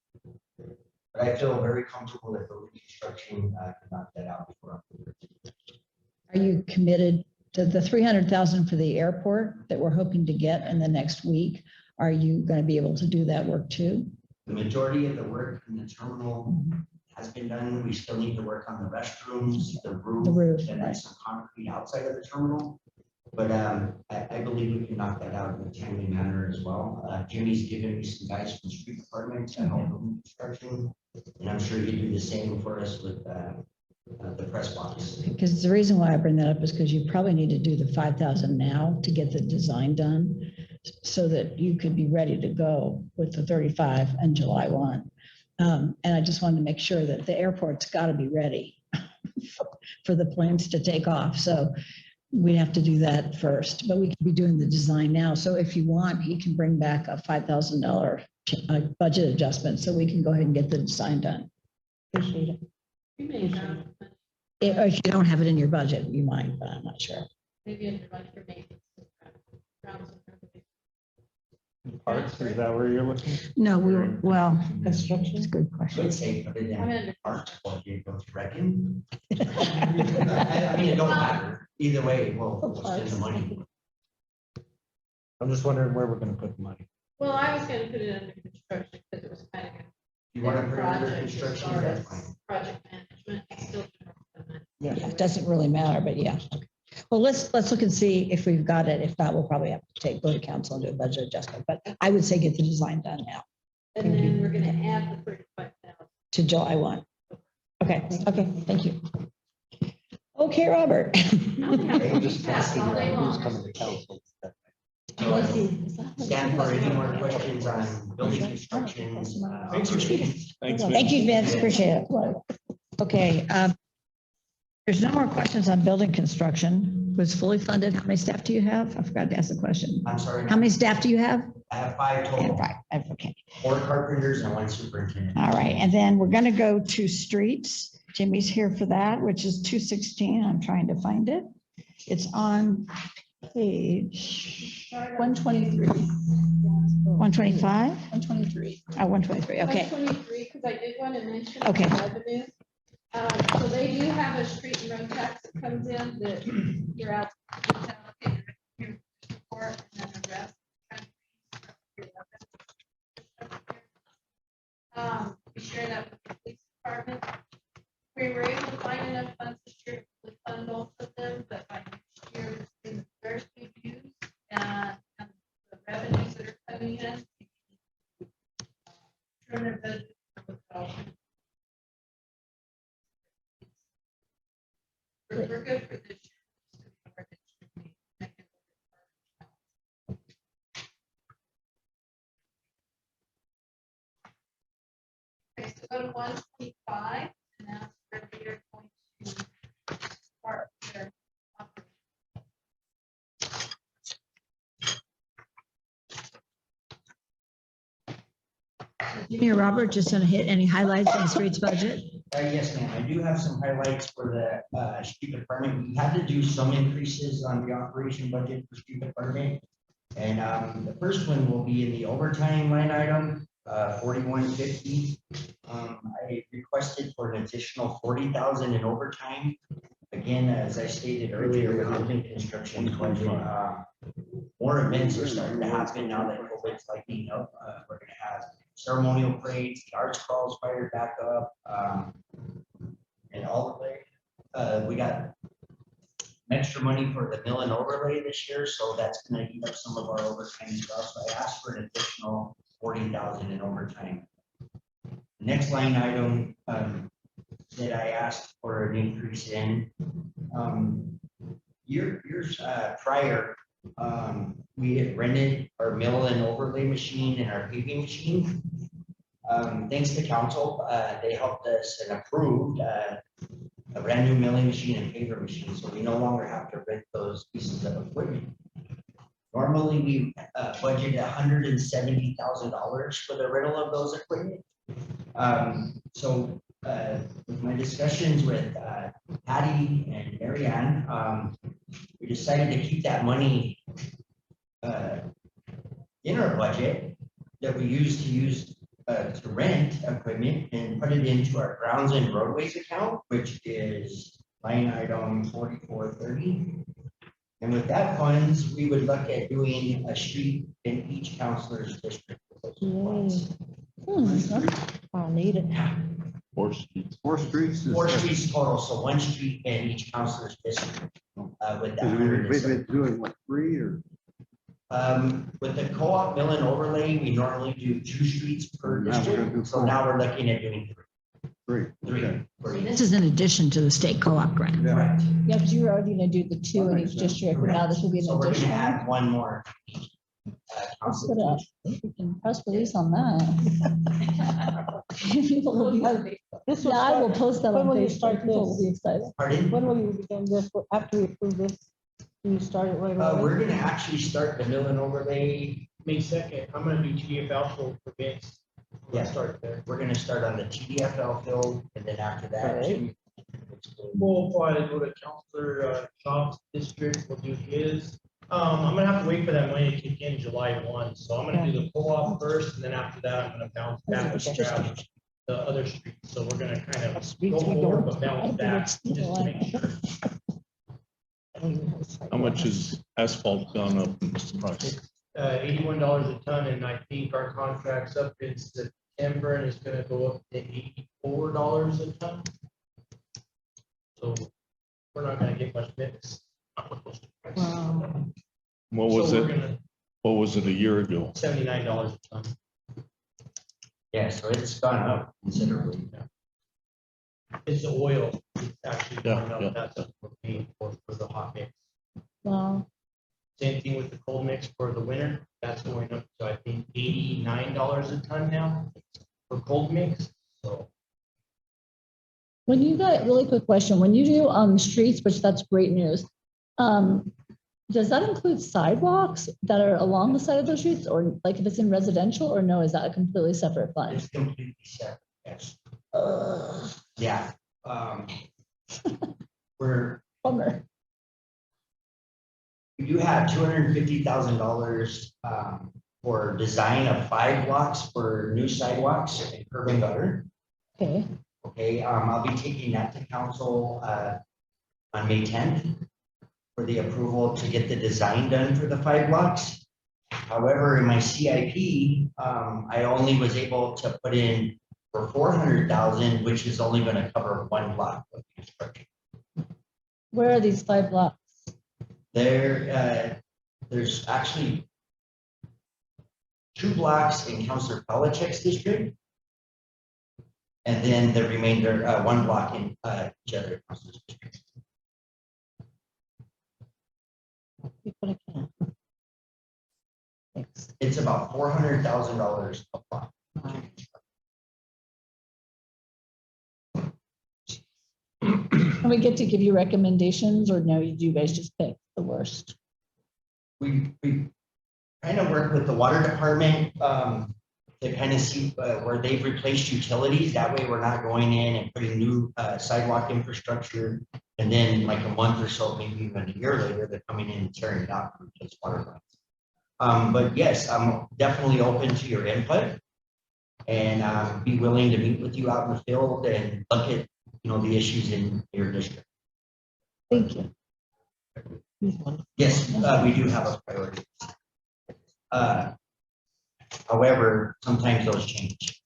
[SPEAKER 10] it. But I feel very comfortable that building construction can knock that out before October.
[SPEAKER 7] are you committed to the 300,000 for the airport that we're hoping to get in the next week? Are you going to be able to do that work too?
[SPEAKER 10] The majority of the work in the terminal has been done. We still need to work on the restrooms, the
[SPEAKER 7] The roof,
[SPEAKER 10] and then
[SPEAKER 7] right.
[SPEAKER 10] some concrete outside of the terminal. But I believe we can knock that out in a timely manner as well. Jimmy's given me some guys from the street department to help with construction. And I'm sure he'd do the same for us with the press box.
[SPEAKER 7] Because the reason why I bring that up is because you probably need to do the 5,000 now to get the design done so that you could be ready to go with the 35 and July 1. And I just wanted to make sure that the airport's got to be ready for the planes to take off. So we have to do that first, but we can be doing the design now. So if you want, he can bring back a $5,000 budget adjustment so we can go ahead and get the design done.
[SPEAKER 9] Appreciate it.
[SPEAKER 2] You may have,
[SPEAKER 7] If you don't have it in your budget, you might, but I'm not sure.
[SPEAKER 2] maybe in your budget for maintenance. Grounds and everything.
[SPEAKER 3] Parks, is that where you're looking?
[SPEAKER 7] No, well,
[SPEAKER 9] Construction.
[SPEAKER 7] it's a good
[SPEAKER 10] I
[SPEAKER 7] question.
[SPEAKER 10] would say put it
[SPEAKER 2] I'm
[SPEAKER 10] in
[SPEAKER 2] in.
[SPEAKER 10] parks budget, don't you reckon? I mean, it don't matter. Either way, we'll spend the money.
[SPEAKER 3] I'm just wondering where we're gonna put the money.
[SPEAKER 2] Well, I was gonna put it under construction because it was kind of.
[SPEAKER 10] You want to put it under
[SPEAKER 2] Project as
[SPEAKER 10] construction,
[SPEAKER 2] far
[SPEAKER 10] that's
[SPEAKER 2] as
[SPEAKER 10] fine.
[SPEAKER 2] Project management, it's still. general
[SPEAKER 7] Yeah,
[SPEAKER 2] government.
[SPEAKER 7] it doesn't really matter, but yeah. Okay. Well, let's look and see if we've got it. If not, we'll probably have to go to council and do a budget adjustment, but I would say get the design done now
[SPEAKER 2] And then we're gonna add the 35,000.
[SPEAKER 7] to July 1. Okay, thank you. Okay, Robert.
[SPEAKER 3] I'm just trying to
[SPEAKER 2] Yes, all
[SPEAKER 3] figure
[SPEAKER 2] day
[SPEAKER 3] out who's
[SPEAKER 2] long.
[SPEAKER 3] coming to council.
[SPEAKER 10] Stand for any more questions on building construction.
[SPEAKER 7] Thank you, Vince. Appreciate it. Okay. There's no more questions on building construction. Was fully funded. How many staff do you have? I forgot to ask the question.
[SPEAKER 10] I'm sorry,
[SPEAKER 7] How many staff do you have?
[SPEAKER 10] I have 5 total,
[SPEAKER 7] Five. Okay.
[SPEAKER 10] 4 carpenters and 1 superintendent.
[SPEAKER 7] All right. And then we're going to go to streets. Jimmy's here for that, which is 216. I'm trying to find it. It's on page
[SPEAKER 1] 123.
[SPEAKER 7] 125.
[SPEAKER 1] 123.
[SPEAKER 7] 123. Okay.
[SPEAKER 2] 123, because I did want to mention.
[SPEAKER 7] Okay.
[SPEAKER 2] the revenue. So they do have a street and road tax that comes in that you're out. it's allocated your report, and then the rest. We share that with the police department. We were able to find enough funds this year to fund both of them, but by next year, it's very few used, and the revenues that are coming in. Turn their budget. We're good for this year. Okay, so go to 125, and that's where we are going to start their operation.
[SPEAKER 7] Jimmy or Robert, just going to hit any highlights on the streets budget?
[SPEAKER 10] Yes, ma'am. I do have some highlights for the street department. We had to do some increases on the operation budget for street department. And the first one will be in the overtime line item, 4150. I requested for an additional 40,000 in overtime. Again, as I stated earlier, with building construction budget, more events are starting to happen now that COVID's lightening up. We're gonna have ceremonial parades, the arts crawls fired back up, and all the way. We got extra money for the mill and overlay this year, so that's gonna eat up some of our overtime as well. So I asked for an additional 40,000 in overtime. Next line item, that I asked for an increase in, years prior, we had rented our mill and overlay machine and our paving machine. Thanks to council, they helped us and approved, a brand new milling machine and paver machine, so we no longer have to rent those pieces of equipment. Normally, we budget $170,000 for the rental of those equipment. So with my discussions with Patty and Marianne, we decided to keep that money in our budget that we used to rent equipment and put it into our grounds and roadways account, which is line item 4430. And with that funds, we would look at doing a street in each counselor's district.
[SPEAKER 9] I need it.
[SPEAKER 5] Four streets.
[SPEAKER 8] Four streets. is-
[SPEAKER 10] Four streets total, so one street in each counselor's district. With that.
[SPEAKER 8] We've been doing what, 3 or?
[SPEAKER 10] With the co-op mill and overlay, we normally do 2 streets per
[SPEAKER 8] Now we're gonna do
[SPEAKER 10] district, so
[SPEAKER 8] 4.
[SPEAKER 10] now we're looking at doing
[SPEAKER 8] 3.
[SPEAKER 10] three.
[SPEAKER 8] Okay.
[SPEAKER 10] Three.
[SPEAKER 7] This is in addition to the state co-op grant.
[SPEAKER 8] Yeah.
[SPEAKER 10] Correct.
[SPEAKER 1] Yeah, because you were already gonna do the 2 in each district, but now this will be
[SPEAKER 10] So
[SPEAKER 1] an
[SPEAKER 10] we're gonna
[SPEAKER 1] additional.
[SPEAKER 10] add one more.
[SPEAKER 1] Let's put a freaking press release on that. People will be-
[SPEAKER 9] This will
[SPEAKER 1] Yeah, I will
[SPEAKER 9] start,
[SPEAKER 1] post that
[SPEAKER 9] when
[SPEAKER 1] on
[SPEAKER 9] will you
[SPEAKER 1] Facebook.
[SPEAKER 9] start
[SPEAKER 1] People will
[SPEAKER 9] this?
[SPEAKER 1] be excited.
[SPEAKER 10] Pardon?
[SPEAKER 9] when will you begin this, after we approve this? Do you start it right away?
[SPEAKER 10] We're gonna actually start the mill and overlay.
[SPEAKER 3] May 2nd, I'm gonna do TDFL for bids.
[SPEAKER 10] Yeah.
[SPEAKER 3] Start there.
[SPEAKER 10] We're gonna start on the TDFL field, and then after that.
[SPEAKER 9] Alright.
[SPEAKER 3] We'll probably go to Counselor Shop's district, we'll do his. I'm gonna have to wait for that money to kick in July 1, so I'm gonna do the co-op first, and then after that, I'm gonna bounce back and grab the other streets, so we're gonna kind of go
[SPEAKER 1] Streets we
[SPEAKER 3] forward,
[SPEAKER 1] don't-
[SPEAKER 3] but bounce back, just to make sure.
[SPEAKER 5] How much is asphalt gone up in price?
[SPEAKER 3] $81 a ton, and I think our contract's up in September, and it's gonna go up to $84 a ton. So we're not gonna get much mix.
[SPEAKER 9] Wow.
[SPEAKER 5] What was
[SPEAKER 3] So we're
[SPEAKER 5] it?
[SPEAKER 3] gonna
[SPEAKER 5] What was it a year ago?
[SPEAKER 3] $79 a ton.
[SPEAKER 10] Yeah, so it's gone up considerably.
[SPEAKER 3] It's the oil, it's actually
[SPEAKER 5] Yeah,
[SPEAKER 3] going
[SPEAKER 5] yeah.
[SPEAKER 3] up, that's what we're paying for the hot mix.
[SPEAKER 1] Wow.
[SPEAKER 3] Same thing with the cold mix for the winter, that's going up to, I think, $89 a ton now for cold mix, so.
[SPEAKER 1] When you got, really quick question, when you do streets, which that's great news, does that include sidewalks that are along the side of those streets, or like if it's in residential, or no, is that a completely separate fund?
[SPEAKER 10] It's completely separate, yes. Yeah. We're,
[SPEAKER 1] Bummer.
[SPEAKER 10] we do have $250,000 for design of 5 blocks for new sidewalks and curb and gutter.
[SPEAKER 1] Okay,
[SPEAKER 10] Okay, I'll be taking that to council on May 10th for the approval to get the design done for the 5 blocks. However, in my CIP, I only was able to put in for 400,000, which is only going to cover 1 block of construction.
[SPEAKER 1] where are these 5 blocks?
[SPEAKER 10] There's actually 2 blocks in Councilor Pelichek's district. And then the remainder, 1 block in each other councilor's district.
[SPEAKER 1] You put a can. Thanks.
[SPEAKER 10] It's about $400,000 a block.
[SPEAKER 1] And we get to give you recommendations, or no, you guys just pick the worst?
[SPEAKER 10] We kind of work with the water department to kind of see where they've replaced utilities. That way we're not going in and putting new sidewalk infrastructure. And then like a month or so, maybe even a year later, they're coming in and tearing it out to replace water lines. But yes, I'm definitely open to your input and be willing to meet with you out in the field and look at, the issues in your district.
[SPEAKER 1] Thank you.
[SPEAKER 10] Yes, we do have a priority. However, sometimes those change.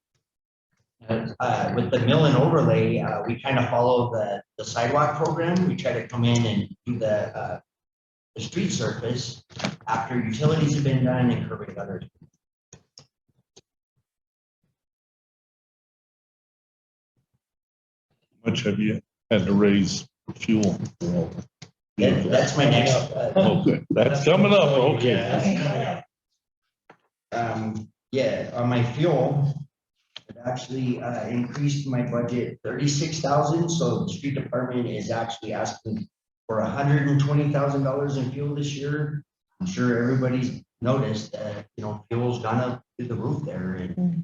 [SPEAKER 10] With the mill and overlay, we kind of follow the sidewalk program. We try to come in and do the street surface after utilities have been done and curb and gutters.
[SPEAKER 5] much have you had to raise fuel?
[SPEAKER 10] That's my next.
[SPEAKER 5] Okay, that's coming up,
[SPEAKER 3] Yeah,
[SPEAKER 5] okay.
[SPEAKER 3] that's coming up.
[SPEAKER 10] Yeah, on my fuel, it actually increased my budget 36,000. So the street department is actually asking for $120,000 in fuel this year. I'm sure everybody's noticed that, fuel's gone up through the roof there. And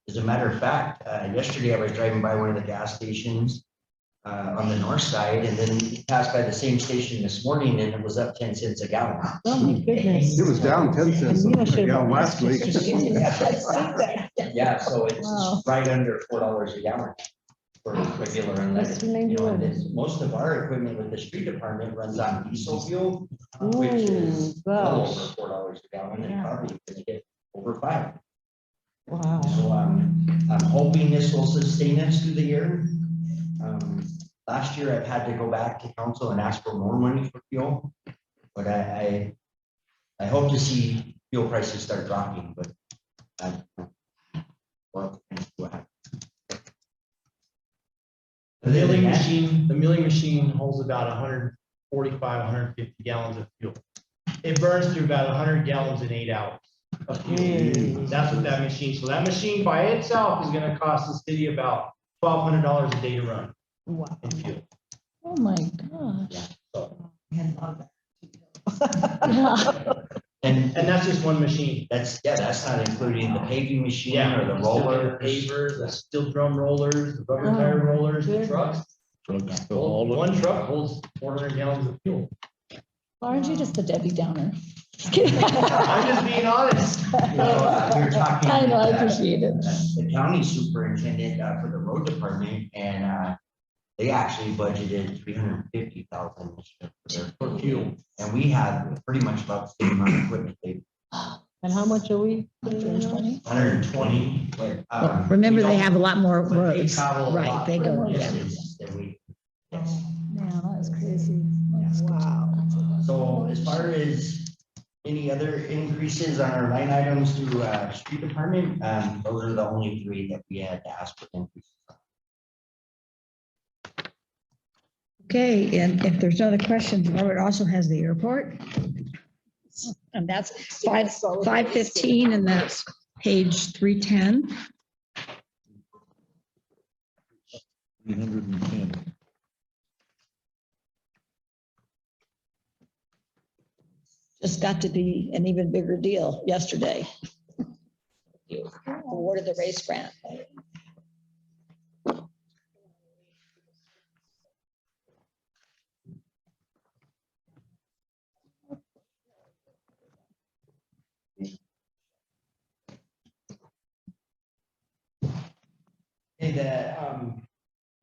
[SPEAKER 10] as a matter of fact, yesterday I was driving by one of the gas stations on the north side, and then passed by the same station this morning, and it was up 10 cents a gallon.
[SPEAKER 9] Oh, my goodness.
[SPEAKER 11] It was down 10 cents
[SPEAKER 9] And you should
[SPEAKER 11] a gallon
[SPEAKER 9] have
[SPEAKER 11] last week.
[SPEAKER 9] asked us to get it.
[SPEAKER 10] Yeah, so it's
[SPEAKER 9] Wow.
[SPEAKER 10] right under $4 a gallon for regular
[SPEAKER 9] That's
[SPEAKER 10] unleaded. You know, and
[SPEAKER 9] amazing.
[SPEAKER 10] then most of our equipment with the street department runs on diesel fuel, which is
[SPEAKER 9] Ooh,
[SPEAKER 10] well
[SPEAKER 9] gosh.
[SPEAKER 10] over $4 a gallon, and
[SPEAKER 9] Yeah.
[SPEAKER 10] probably gonna get over 5.
[SPEAKER 9] Wow.
[SPEAKER 10] So I'm hoping this will sustain us through the year. Last year I've had to go back to council and ask for more money for fuel, but I hope to see fuel prices start dropping, but well, what happens.
[SPEAKER 3] The milling machine holds about 145, 150 gallons of fuel. It burns through about 100 gallons in 8 hours of fuel. That's what that machine, so that machine by itself is gonna cost the city about $1,200 a day to run
[SPEAKER 9] Wow.
[SPEAKER 3] in fuel.
[SPEAKER 1] Oh, my gosh.
[SPEAKER 3] So,
[SPEAKER 1] Yeah.
[SPEAKER 10] And
[SPEAKER 3] and that's just one machine.
[SPEAKER 10] that's not including the paving machine
[SPEAKER 3] Yeah,
[SPEAKER 10] or the
[SPEAKER 3] still
[SPEAKER 10] roller.
[SPEAKER 3] the pavers, the steel drum rollers, the rubber tire rollers, the trucks.
[SPEAKER 5] Trucks fill all of
[SPEAKER 3] One
[SPEAKER 5] it.
[SPEAKER 3] truck holds 400 gallons of fuel.
[SPEAKER 1] Aren't you just a Debbie Downer?
[SPEAKER 3] I'm just being honest.
[SPEAKER 10] We were talking.
[SPEAKER 1] I know, I appreciate it.
[SPEAKER 10] The county superintendent for the road department, and they actually budgeted 350,000 for fuel. And we have pretty much about the same amount of equipment, they
[SPEAKER 9] And how much are we?
[SPEAKER 1] 120?
[SPEAKER 10] 120. But,
[SPEAKER 7] Remember,
[SPEAKER 10] we
[SPEAKER 7] they
[SPEAKER 10] don't-
[SPEAKER 7] have a lot more
[SPEAKER 10] but they
[SPEAKER 7] roads,
[SPEAKER 10] travel a
[SPEAKER 7] right,
[SPEAKER 10] lot
[SPEAKER 7] they go,
[SPEAKER 10] further
[SPEAKER 7] yeah.
[SPEAKER 10] distance than we. Yes.
[SPEAKER 1] Man, that is crazy.
[SPEAKER 9] Wow.
[SPEAKER 10] So as far as any other increases on our line items through street department, those are the only 3 that we had to ask for increases.
[SPEAKER 7] Okay, and if there's no other questions, Robert also has the airport. And that's 515, and that's page 310.
[SPEAKER 5] 310.
[SPEAKER 7] Just got to be an even bigger deal yesterday. Awarded the race grant.
[SPEAKER 10] Okay,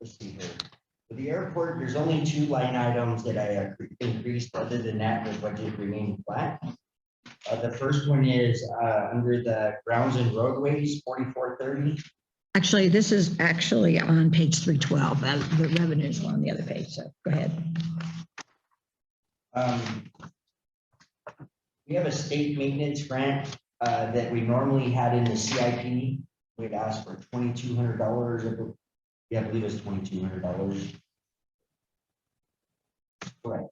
[SPEAKER 10] let's see here. For the airport, there's only 2 line items that I increased. Other than that, the budget remained flat. The first one is under the grounds and roadways, 4430.
[SPEAKER 7] Actually, this is actually on page 312. The revenues one on the other page, so go ahead.
[SPEAKER 10] We have a state maintenance grant that we normally had in the CIP. We'd asked for $2,200. Yeah, I believe it's $2,200. Correct.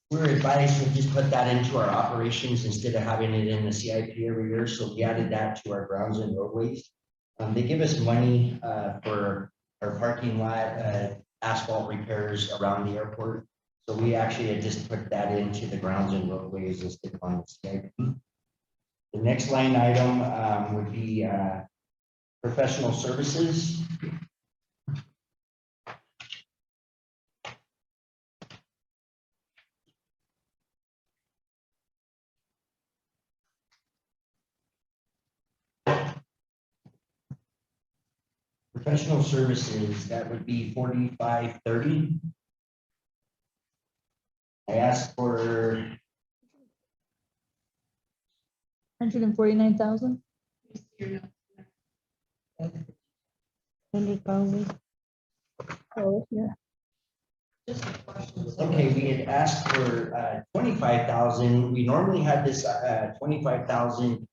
[SPEAKER 10] We were advised to just put that into our operations instead of having it in the CIP every year, so we added that to our grounds and roadways. They give us money for our parking lot, asphalt repairs around the airport. So we actually had just put that into the grounds and roadways instead of on the CIP. The next line item would be professional services. Professional services, that would be 4530. I asked for
[SPEAKER 1] 149,000?
[SPEAKER 9] 100,000.
[SPEAKER 1] Oh, yeah.
[SPEAKER 10] okay, we had asked for 25,000. We normally had this 25,000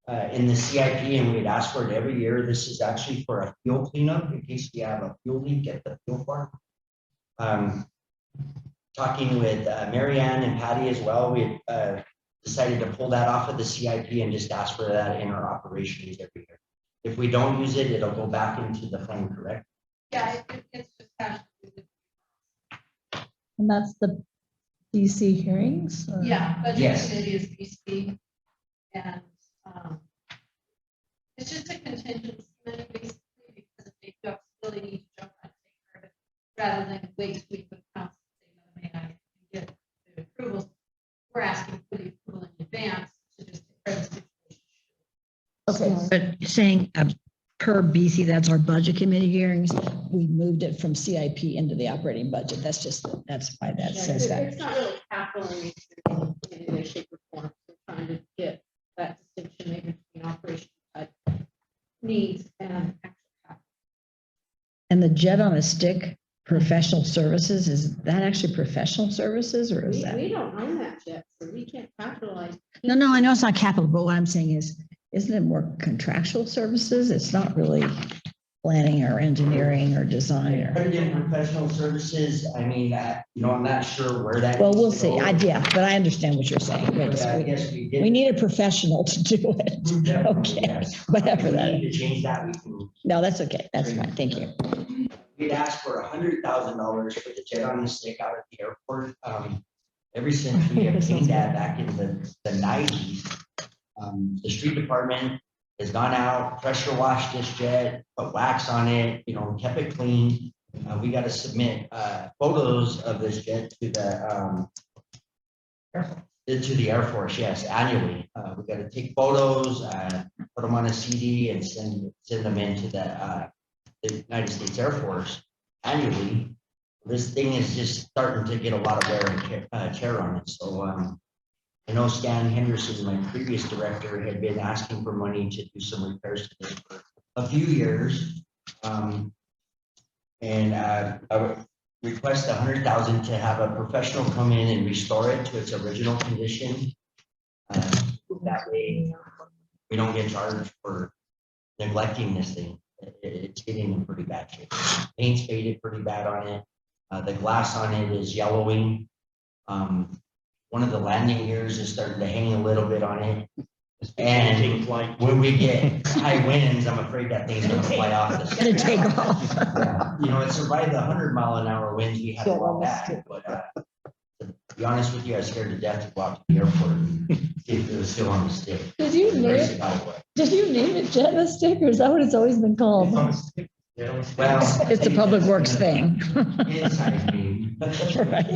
[SPEAKER 10] in the CIP, and we'd asked for it every year. This is actually for a fuel cleanup in case we have a fuel leak at the fuel farm. Talking with Mary Ann and Patty as well, we decided to pull that off of the CIP and just ask for that in our operations every year. If we don't use it, it'll go back into the fund, correct?
[SPEAKER 2] Yeah, it's just cash.
[SPEAKER 1] And that's the DC hearings? or-
[SPEAKER 2] Yeah, budget
[SPEAKER 10] Yes.
[SPEAKER 2] committee is BC. And it's just a contingency money basically, because if they do really need to jump on and take care of it, rather than wait till we put council, may I get the approvals. We're asking for the approval in advance to just take care of the situation.
[SPEAKER 1] Okay,
[SPEAKER 7] But saying per BC, that's our budget committee hearings, we moved it from CIP into the operating budget. That's why that
[SPEAKER 2] Yeah,
[SPEAKER 7] says that.
[SPEAKER 2] It's not really capital in any way, shape, or form. We're trying to get that distinction maybe between operational type needs and actual capital.
[SPEAKER 7] And the jet on a stick, professional services, is that actually professional services or is that?
[SPEAKER 2] We don't own that yet, so we can't capitalize.
[SPEAKER 7] No, I know it's not capital, but what I'm saying is, isn't it more contractual services? It's not really planning or engineering or design or.
[SPEAKER 10] Put it in professional services. I mean, I'm not sure where that.
[SPEAKER 7] Well, we'll
[SPEAKER 10] needs to
[SPEAKER 7] see.
[SPEAKER 10] go.
[SPEAKER 7] Yeah, but I understand what you're saying.
[SPEAKER 10] But I guess we did.
[SPEAKER 7] We need a professional to do it.
[SPEAKER 10] Definitely,
[SPEAKER 7] Okay,
[SPEAKER 10] yes.
[SPEAKER 7] whatever
[SPEAKER 10] If we
[SPEAKER 7] that
[SPEAKER 10] need
[SPEAKER 7] is.
[SPEAKER 10] to change that, we can.
[SPEAKER 7] No, that's okay. That's fine. Thank you.
[SPEAKER 10] We'd asked for $100,000 for the jet on the stick out at the airport. Ever since we obtained that back in the 90s, the street department has gone out, pressure washed this jet, put wax on it, kept it clean. We got to submit photos of this jet to the Air Force, yes, annually. We got to take photos, put them on a CD and send them into the United States Air Force annually. This thing is just starting to get a lot of wear and tear on it. So I know Stan Henderson, my previous director, had been asking for money to do some repairs to this for a few years. And I would request $100,000 to have a professional come in and restore it to its original condition. That way we don't get charged for neglecting this thing. It's getting in pretty bad shape. Paint's faded pretty bad on it. The glass on it is yellowing. One of the landing gears is starting to hang a little bit on it. And when we get high winds, I'm afraid that thing's gonna fly off.
[SPEAKER 7] It's gonna take off.
[SPEAKER 10] Yeah, it survived the 100-mile-an-hour winds we had a while back, but to be honest with you, I was scared to death to go out to the airport and see if it was still on the stick.
[SPEAKER 1] Did you name
[SPEAKER 10] Race
[SPEAKER 1] it?
[SPEAKER 10] it out away.
[SPEAKER 1] Did you name it jet on a stick, or is that what it's always been called?
[SPEAKER 10] Well,
[SPEAKER 7] It's a public works thing.
[SPEAKER 10] Inside me.
[SPEAKER 7] Right.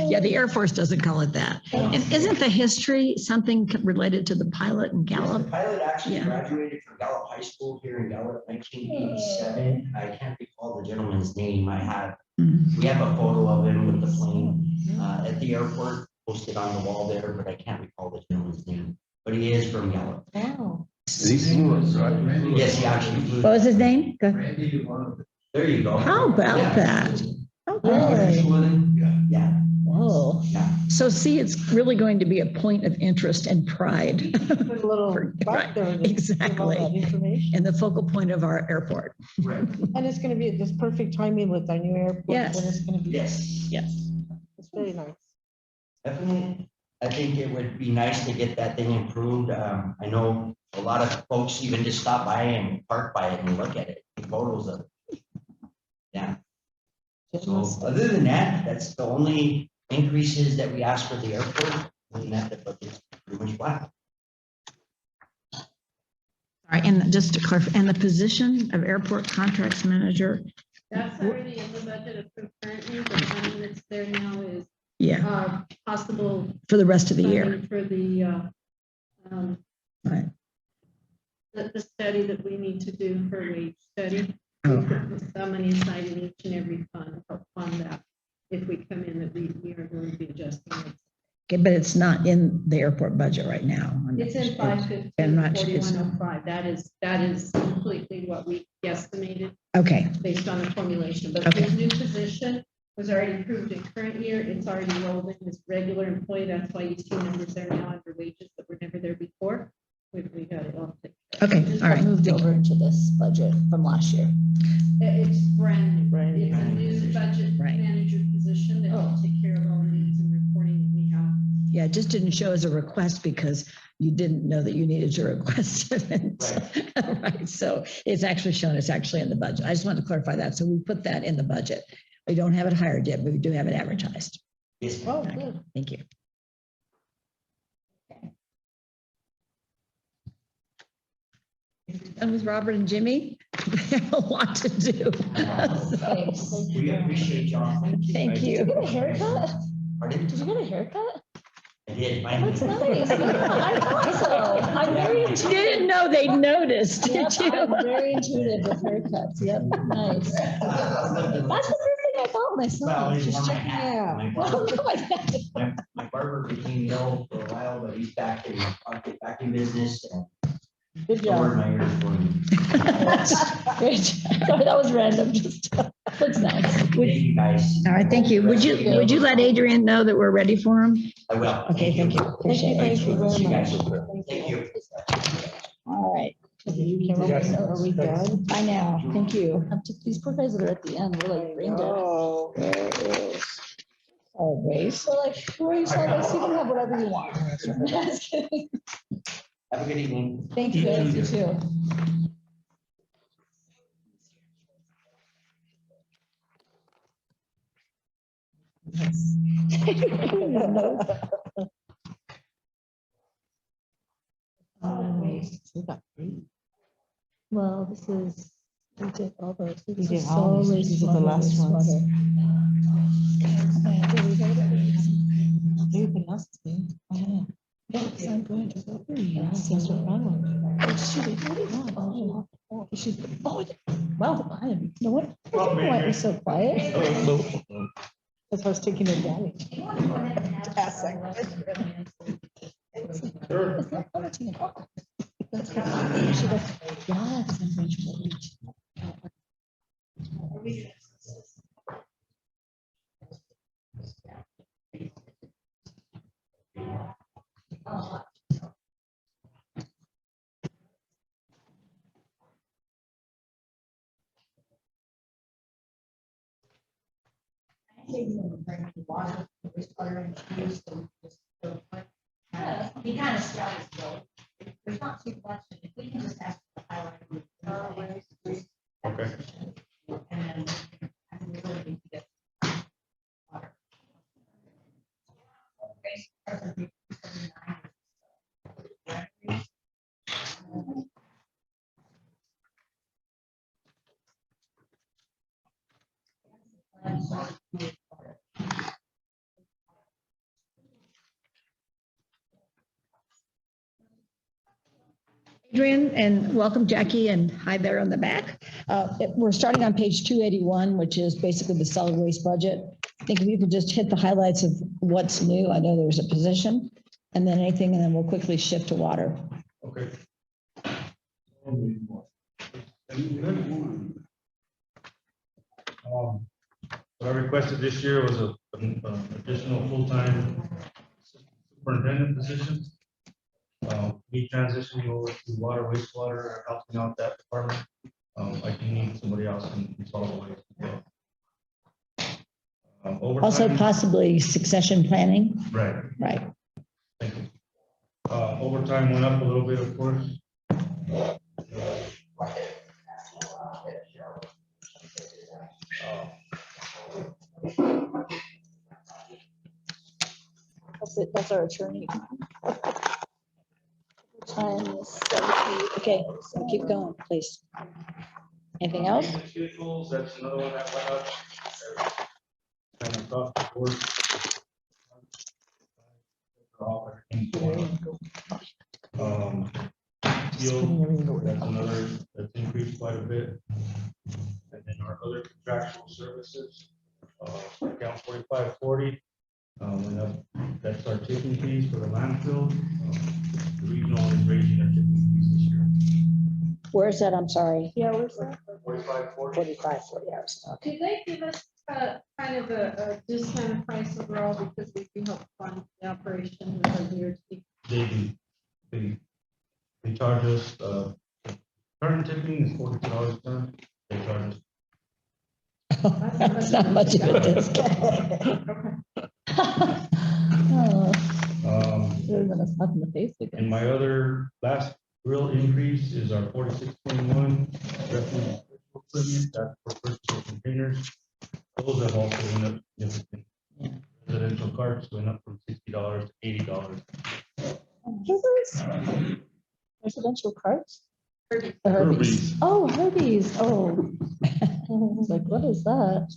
[SPEAKER 7] Yeah, the Air Force doesn't call it that. And isn't the history something related to the pilot in
[SPEAKER 10] Yes, the
[SPEAKER 7] Gallup?
[SPEAKER 10] pilot actually
[SPEAKER 7] Yeah.
[SPEAKER 10] graduated from Gallup High School here in Gallup, 1987. I can't recall the gentleman's name. We have a photo of him with the plane at the airport posted on the wall there, but I can't recall the gentleman's name. But he is from Gallup.
[SPEAKER 1] Wow.
[SPEAKER 10] Yes, he actually flew.
[SPEAKER 7] What was his name? Go-
[SPEAKER 10] There you go.
[SPEAKER 7] How about
[SPEAKER 10] Yeah.
[SPEAKER 7] that? Oh,
[SPEAKER 1] Really?
[SPEAKER 10] Yeah,
[SPEAKER 1] Whoa.
[SPEAKER 10] yeah.
[SPEAKER 7] So see, it's really going to be a point of interest and pride.
[SPEAKER 9] Put a little
[SPEAKER 7] Right,
[SPEAKER 9] back there. to give all that
[SPEAKER 7] exactly.
[SPEAKER 9] information.
[SPEAKER 7] And the focal point of our airport.
[SPEAKER 10] Right.
[SPEAKER 9] And it's gonna be this perfect timing with our new airport.
[SPEAKER 7] Yes.
[SPEAKER 9] When it's gonna be,
[SPEAKER 10] Yes,
[SPEAKER 7] Yes.
[SPEAKER 9] it's very nice.
[SPEAKER 10] definitely. I think it would be nice to get that thing improved. I know a lot of folks even just stop by and park by it and look at it, take photos of it. Yeah. So other than that, that's the only increases that we asked for the airport. Other than that, the budget's pretty much flat.
[SPEAKER 7] All right, and just to clarify, and the position of airport contracts manager,
[SPEAKER 2] That's already in the budget approved currently, the money that's there now is
[SPEAKER 7] yeah,
[SPEAKER 2] possible
[SPEAKER 7] for the rest of the year.
[SPEAKER 2] funding for the
[SPEAKER 7] Right.
[SPEAKER 2] the study that we need to do for wage study.
[SPEAKER 7] Oh.
[SPEAKER 2] We put some money aside in each and every fund, help fund that. If we come in, that we are going to be adjusting it.
[SPEAKER 7] Okay, but it's not in the airport budget right now.
[SPEAKER 2] It's in 515,
[SPEAKER 7] And much is-
[SPEAKER 2] 4105. That is completely what we guesstimated
[SPEAKER 7] Okay,
[SPEAKER 2] based on the formulation. But
[SPEAKER 7] Okay.
[SPEAKER 2] this new position was already approved in current year. It's already rolled in as regular employee. That's why you see numbers there now under wages that were never there before. We got it all taken
[SPEAKER 7] Okay, all right.
[SPEAKER 1] Moved
[SPEAKER 7] thank you.
[SPEAKER 1] over into this budget from last year.
[SPEAKER 2] It's brand new.
[SPEAKER 9] Brand new.
[SPEAKER 2] It's a new budget
[SPEAKER 7] Right.
[SPEAKER 2] manager position that will take care of all the needs and reporting that we have.
[SPEAKER 7] Yeah, it just didn't show as a request because you didn't know that you needed to request it. Right, so it's actually shown, it's actually in the budget. I just wanted to clarify that. So we put that in the budget. We don't have it hired yet, but we do have it advertised.
[SPEAKER 10] Yes,
[SPEAKER 1] Oh,
[SPEAKER 7] Okay,
[SPEAKER 1] good.
[SPEAKER 7] thank you. And with Robert and Jimmy, they have a lot to do.
[SPEAKER 1] Thanks.
[SPEAKER 10] we appreciate y'all.
[SPEAKER 7] Thank
[SPEAKER 1] Did you
[SPEAKER 7] you.
[SPEAKER 1] get a haircut?
[SPEAKER 10] Pardon?
[SPEAKER 1] Did you get a haircut?
[SPEAKER 10] I did.
[SPEAKER 1] That's nice. Yeah, I thought so. I'm very
[SPEAKER 7] You
[SPEAKER 1] intuitive.
[SPEAKER 7] didn't know they noticed,
[SPEAKER 1] Yep,
[SPEAKER 7] did you?
[SPEAKER 1] I'm very intuitive with haircuts. Yep, nice. That's the first thing I thought when I saw
[SPEAKER 10] Well,
[SPEAKER 1] it.
[SPEAKER 10] he's
[SPEAKER 1] Just
[SPEAKER 10] worn my
[SPEAKER 1] checking
[SPEAKER 10] hat.
[SPEAKER 1] it out.
[SPEAKER 10] My
[SPEAKER 1] Oh,
[SPEAKER 10] barber-
[SPEAKER 1] no, I haven't.
[SPEAKER 10] My barber became ill for a while, but he's back in pocket packing business and
[SPEAKER 9] Good
[SPEAKER 10] lowered
[SPEAKER 9] job.
[SPEAKER 10] my ears for me.
[SPEAKER 1] Great. Sorry, that was random. Just looks nice.
[SPEAKER 10] Thank you, guys.
[SPEAKER 7] All right, thank you. Would you let Adrian know that we're ready for him?
[SPEAKER 10] I will.
[SPEAKER 7] Okay, thank you. Appreciate it.
[SPEAKER 9] Thank you very much.
[SPEAKER 10] Thank you.
[SPEAKER 7] All right.
[SPEAKER 9] Are we done?
[SPEAKER 7] Bye now. Thank you.
[SPEAKER 1] These poor guys that are at the end, we're like brain dead.
[SPEAKER 9] Oh.
[SPEAKER 7] There is always.
[SPEAKER 1] So like, who are you selling? Like, so you can have whatever you want. Just kidding.
[SPEAKER 10] Have a good evening.
[SPEAKER 1] Thank you guys, you too. Well, this is, we did all those.
[SPEAKER 9] We did all these. These are the last ones. Everything else is good. Oh,
[SPEAKER 1] Yeah, because I'm going to go.
[SPEAKER 9] yeah, that's what I want.
[SPEAKER 1] Oh, shoot, I already know. Oh, she's, oh, well, you know what? I don't know why it was so quiet.
[SPEAKER 9] That's why I was taking advantage.
[SPEAKER 3] Sure.
[SPEAKER 1] It's not 14 o'clock. That's good. She goes, yeah, because I'm going to lunch.
[SPEAKER 11] He kind of scouts though. There's not too much, if we can just ask for the highlight.
[SPEAKER 3] Okay.
[SPEAKER 11] And then I think we really need to get water.
[SPEAKER 7] Adrian, and welcome Jackie, and hi there on the back. We're starting on page 281, which is basically the solid waste budget. I think if you could just hit the highlights of what's new. I know there's a position, and then anything, and then we'll quickly shift to water.
[SPEAKER 3] Okay. What I requested this year was an additional full-time superintendent position. Me transitioning over to water, wastewater, helping out that department. I can need somebody else in solid waste.
[SPEAKER 7] Also
[SPEAKER 3] Overtime,
[SPEAKER 7] possibly succession planning,
[SPEAKER 3] right,
[SPEAKER 7] right?
[SPEAKER 3] thank you. Overtime went up a little bit, of course.
[SPEAKER 1] That's our attorney. Time is 70.
[SPEAKER 7] Okay, so keep going, please. Anything else?
[SPEAKER 3] Maintenance vehicles, that's another one that went up. Kind of across the board. Fuel, that's another, that's increased quite a bit. And then our other contractual services, account 4540. Went up, that's our tipping fees for the landfill. The regional is raising their tipping fees this year.
[SPEAKER 7] Where's that? I'm sorry.
[SPEAKER 1] Yeah, where's that?
[SPEAKER 3] 4540.
[SPEAKER 7] 45, 40 hours. Okay.
[SPEAKER 2] Did they give us kind of a discounted price overall because we can help fund the operation with our DRT?
[SPEAKER 3] They do. They charge us Current tipping is $42 a ton. They charge us.
[SPEAKER 7] That's not much of a discount.
[SPEAKER 1] Oh,
[SPEAKER 3] Um,
[SPEAKER 1] they're gonna slap in the face again.
[SPEAKER 3] And my other last real increase is our 4621 refuse equipment, that's for purchase of containers. Those have also went up significantly. Residential carts went up from $60 to $80.
[SPEAKER 1] Residential carts?
[SPEAKER 2] Herbie.
[SPEAKER 1] The
[SPEAKER 5] Herbie's.
[SPEAKER 1] Oh, Herbies, oh. I was like, what is that?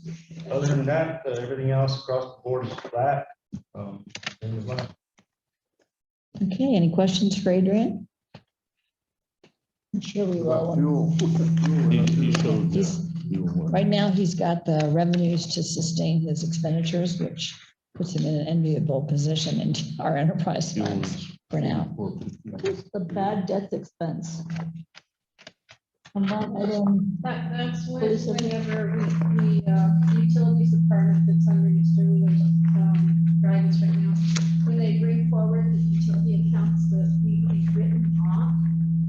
[SPEAKER 3] Other than that, everything else across the board is flat. Same as last.
[SPEAKER 7] Okay, any questions for Adrian? I'm sure we will.
[SPEAKER 5] He showed
[SPEAKER 7] He's- Right now, he's got the revenues to sustain his expenditures, which puts him in an enviable position in our enterprise funds for now.
[SPEAKER 1] What's the bad debts expense? On that item,
[SPEAKER 2] That's
[SPEAKER 1] What is it?
[SPEAKER 2] whenever utilities department that's under Mr. Wheeler's, guidance right now, when they bring forward the utility accounts that we've written off,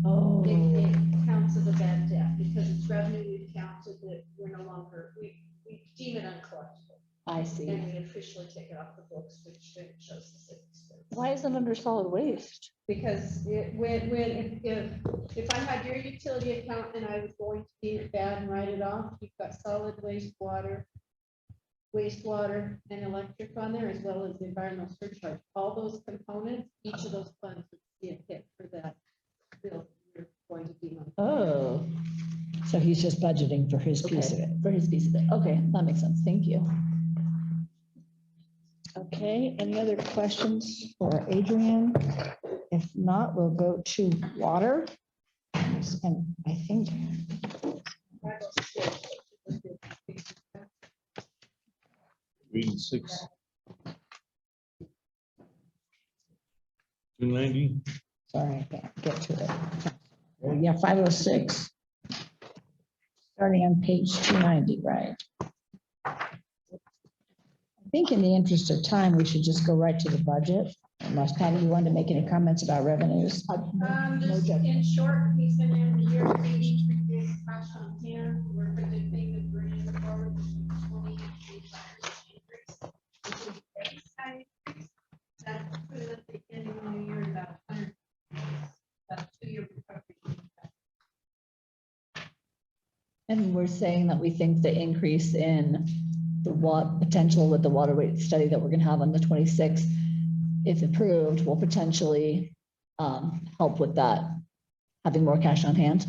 [SPEAKER 1] oh,
[SPEAKER 2] it counts as a bad debt because it's revenue we've counted that we're no longer, we deem it uncollectible.
[SPEAKER 1] I see.
[SPEAKER 2] And we officially take it off the books, which then shows the city expense.
[SPEAKER 1] Why isn't it under solid waste?
[SPEAKER 2] Because if I had your utility account and I was going to deem it bad and write it off, you've got solid wastewater, and electric on there, as well as the environmental surcharge. All those components, each of those funds would see a hit for that bill you're going to deem on.
[SPEAKER 1] Oh,
[SPEAKER 7] So he's just budgeting for his piece of it.
[SPEAKER 1] for his piece of it. Okay, that makes sense. Thank you.
[SPEAKER 7] Okay, any other questions for Adrian? If not, we'll go to water. And I think,
[SPEAKER 5] Reading 6. 290.
[SPEAKER 7] sorry, I can't get to it. Yeah, 506. Starting on page 290, right? I think in the interest of time, we should just go right to the budget. Unless Patty, you wanted to make any comments about revenues?
[SPEAKER 2] Just in short, he's gonna end the year with 83 cash on hand. We're predicting that we're in the forward 20 increase. Which is a high increase. That put it at the end of the year about 100. About 2-year recovery.
[SPEAKER 1] And we're saying that we think the increase in the potential with the water rate study that we're gonna have on the 26th, if approved, will potentially help with that, having more cash on hand.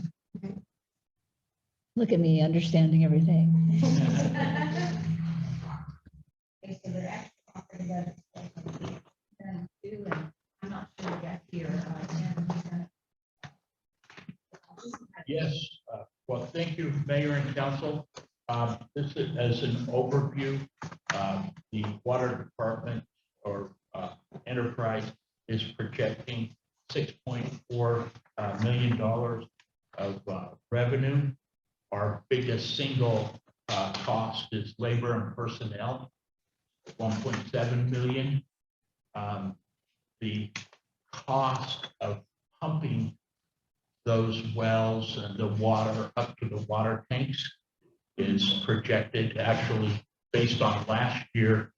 [SPEAKER 1] Look at me understanding everything.
[SPEAKER 11] Okay, so they're actually offering that. I'm not sure yet here.
[SPEAKER 12] Yes, well, thank you, Mayor and Council. This is as an overview, the water department or enterprise is projecting $6.4 million of revenue. Our biggest single cost is labor and personnel, 1.7 million. The cost of pumping those wells and the water up to the water tanks is projected, actually based on last year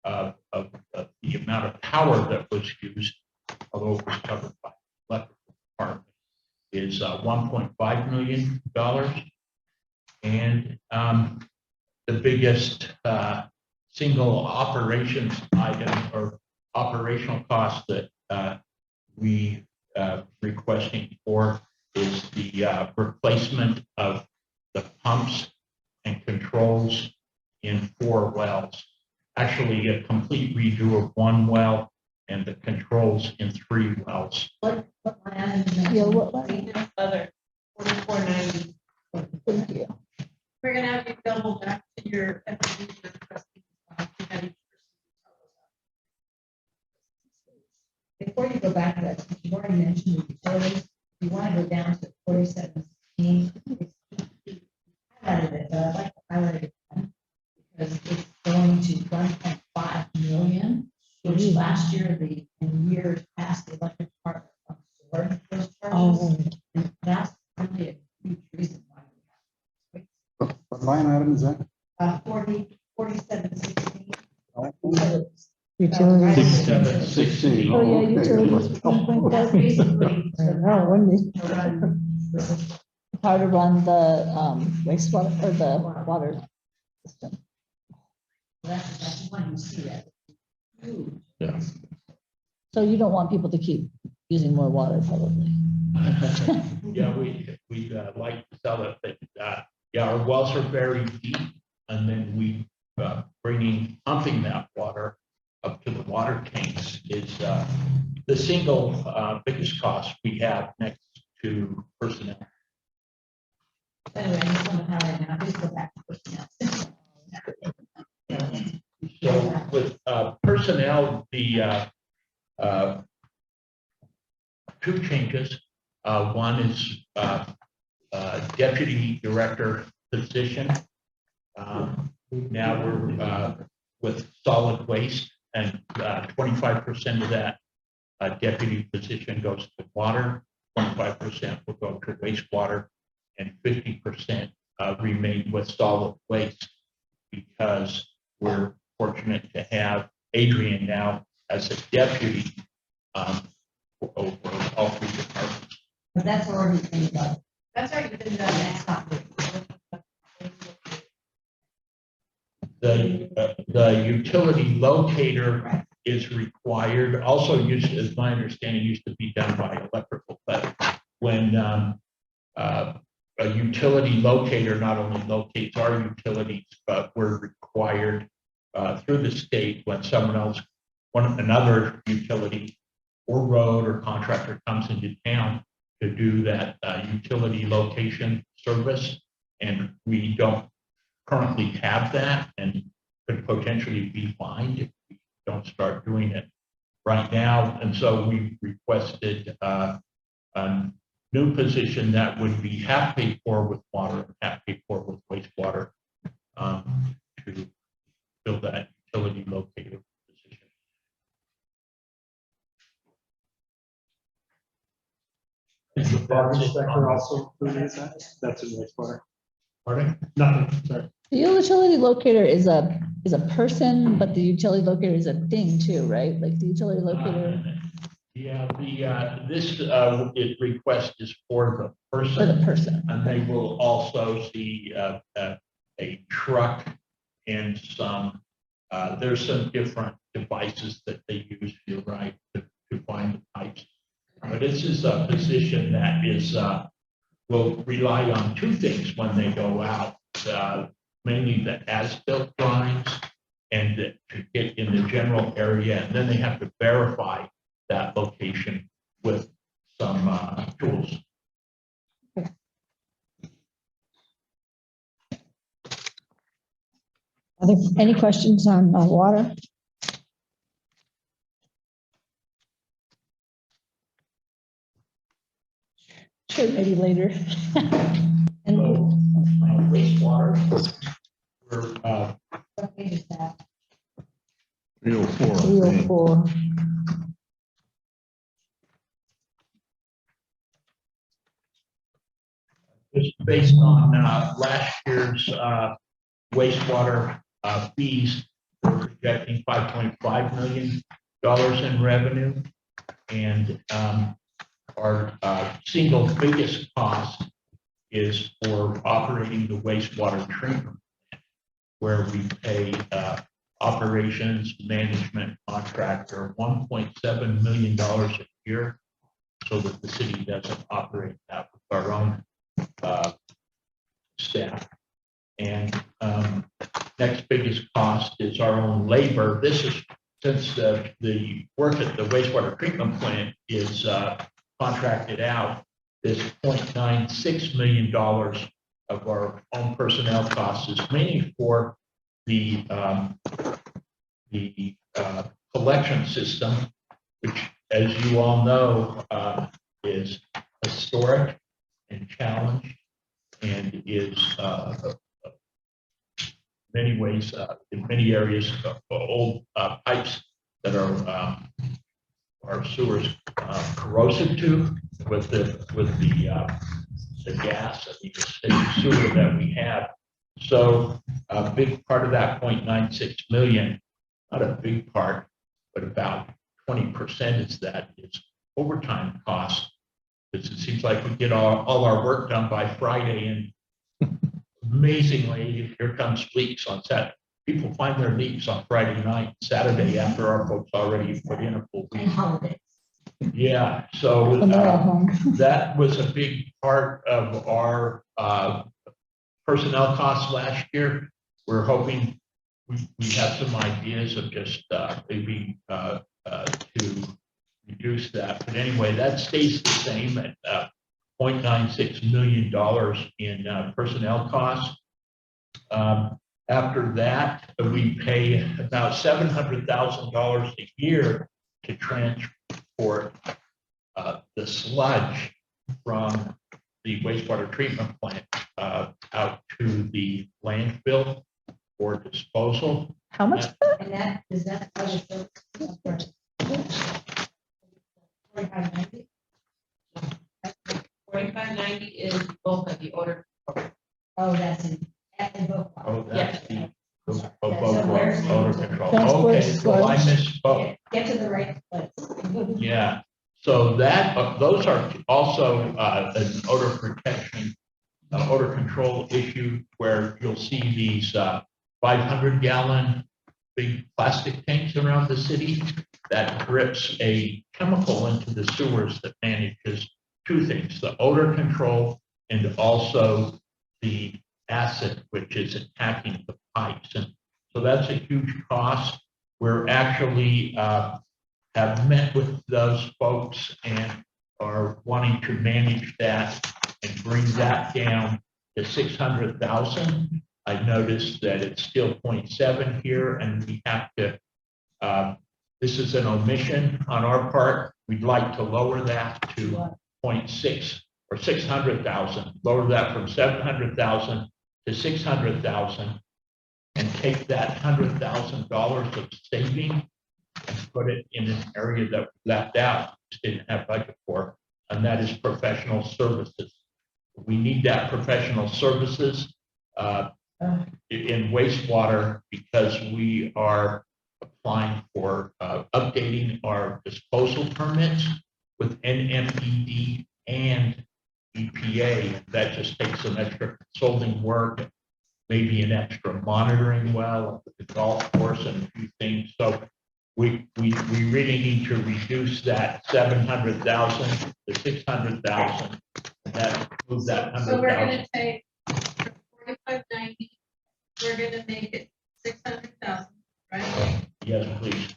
[SPEAKER 12] of the amount of power that was used, although it was covered by the electric department, is $1.5 million. And the biggest single operations item or operational cost that we requesting for is the replacement of the pumps and controls in 4 wells. Actually, a complete redo of 1 well and the controls in 3 wells.
[SPEAKER 11] What line is that?
[SPEAKER 1] Yeah, what line?
[SPEAKER 2] Other 4490.
[SPEAKER 1] Thank you.
[SPEAKER 2] We're gonna have you double back to your FD for trustee.
[SPEAKER 11] Before you go back to that, since you've already mentioned the utilities, you want to go down to 4716. Highlighted it, but I'd like to highlight it again, because it's going to 1.5 million, which last year, in years past, the electric department absorbed those charges. And that's really a
[SPEAKER 8] line is that?
[SPEAKER 11] 4716.
[SPEAKER 9] Utilities.
[SPEAKER 12] 6716.
[SPEAKER 9] Oh, yeah, utilities.
[SPEAKER 11] That's basically
[SPEAKER 9] I know, wouldn't it?
[SPEAKER 11] to run the
[SPEAKER 1] How to run the wastewater or the water system.
[SPEAKER 11] that's one you see that.
[SPEAKER 5] Yeah.
[SPEAKER 1] So you don't want people to keep using more water probably.
[SPEAKER 12] Yeah, we like to sell it, but, yeah, our wells are very deep, and then we, pumping that water up to the water tanks is, the single, biggest cost we have next to personnel.
[SPEAKER 11] Anyway, I just want to highlight now, please go back to personnel.
[SPEAKER 12] So with, personnel, the, two changes. One is, deputy director position. Now we're, with solid waste, and 25% of that deputy position goes to water, 25% will go to wastewater, and 50% remain with solid waste, because we're fortunate to have Adrian now as a deputy over all three departments.
[SPEAKER 11] But that's already been done.
[SPEAKER 2] That's already been done.
[SPEAKER 11] That's not good.
[SPEAKER 12] The utility locator is required, also used, as my understanding, used to be done by electrical, but when a utility locator not only locates our utilities, but we're required through the state when another utility or road or contractor comes into town to do that utility location service, and we don't currently have that, and could potentially be fined if we don't start doing it right now. And so we requested a new position that would be half paid for with water, half paid for with wastewater, to fill that utility locator position.
[SPEAKER 13] Is the water inspector also included in that? That's in wastewater.
[SPEAKER 12] Pardon?
[SPEAKER 13] Nothing, sorry.
[SPEAKER 1] The utility locator is a person, but the utility locator is a thing too, right? Like the utility locator
[SPEAKER 12] Yeah, this request is for the
[SPEAKER 1] for
[SPEAKER 12] person,
[SPEAKER 1] the person.
[SPEAKER 12] and they will also see a truck and some, there's some different devices that they use, you're right, to find the pipes. But this is a position that is, will rely on two things when they go out, mainly the as-built drawings and to get in the general area, and then they have to verify that location with some tools.
[SPEAKER 7] Are there any questions on water?
[SPEAKER 1] Sure, maybe later. And
[SPEAKER 12] So, wastewater, we're,
[SPEAKER 11] What page is that?
[SPEAKER 5] 304. I think.
[SPEAKER 9] 304.
[SPEAKER 12] just based on last year's wastewater fees, we're projecting $5.5 million in revenue. And our single biggest cost is for operating the wastewater treatment plant, where we pay operations management contractor $1.7 million a year, so that the city doesn't operate that with our own staff. And next biggest cost is our own labor. This is since the work at the wastewater treatment plant is contracted out. This $0.96 million of our own personnel costs is mainly for the collection system, which, as you all know, is historic and challenged, and is many ways, in many areas, old pipes that are sewers corrosive to with the gas and the sewer that we have. So a big part of that 0.96 million, not a big part, but about 20% is overtime costs. Because it seems like we get all our work done by Friday, and amazingly, here comes leaks on Saturday. People find their leaks on Friday night, Saturday, after our folks already put in a full week.
[SPEAKER 11] And holidays.
[SPEAKER 12] Yeah, so
[SPEAKER 1] When they're at home.
[SPEAKER 12] that was a big part of our personnel costs last year. We're hoping we have some ideas of just maybe to reduce that. But anyway, that stays the same at $0.96 million in personnel costs. After that, we pay about $700,000 a year to transport the sludge from the wastewater treatment plant out to the landfill for disposal.
[SPEAKER 1] How much?
[SPEAKER 11] And that, is that other services? 4590?
[SPEAKER 2] 4590 is both of the order.
[SPEAKER 11] Oh, that's in both.
[SPEAKER 12] Oh, that's the
[SPEAKER 11] So where's the-
[SPEAKER 12] odor control.
[SPEAKER 1] Transport
[SPEAKER 12] Okay, so I
[SPEAKER 1] sludge.
[SPEAKER 12] misspoke.
[SPEAKER 11] Get to the right place.
[SPEAKER 12] Yeah, so that, those are also an odor protection, odor control issue where you'll see these 500-gallon big plastic tanks around the city that drips a chemical into the sewers that manages two things, the odor control and also the acid, which is attacking the pipes. And so that's a huge cost. We're actually have met with those folks and are wanting to manage that and bring that down to 600,000. I noticed that it's still 0.7 here, and we have to, this is an omission on our part. We'd like to lower that to 0.6 or 600,000, lower that from 700,000 to 600,000, and take that $100,000 of saving and put it in an area that we left out, just didn't have budget for, and that is professional services. We need that professional services in wastewater because we are applying for updating our disposal permits with NMED and EPA. That just takes some extra consulting work, maybe an extra monitoring well at the golf course and a few things. So we really need to reduce that 700,000 to 600,000. And that moves that
[SPEAKER 2] So we're
[SPEAKER 12] 100,000.
[SPEAKER 2] gonna take 4590, we're gonna make it 600,000, right?
[SPEAKER 12] Yes, please.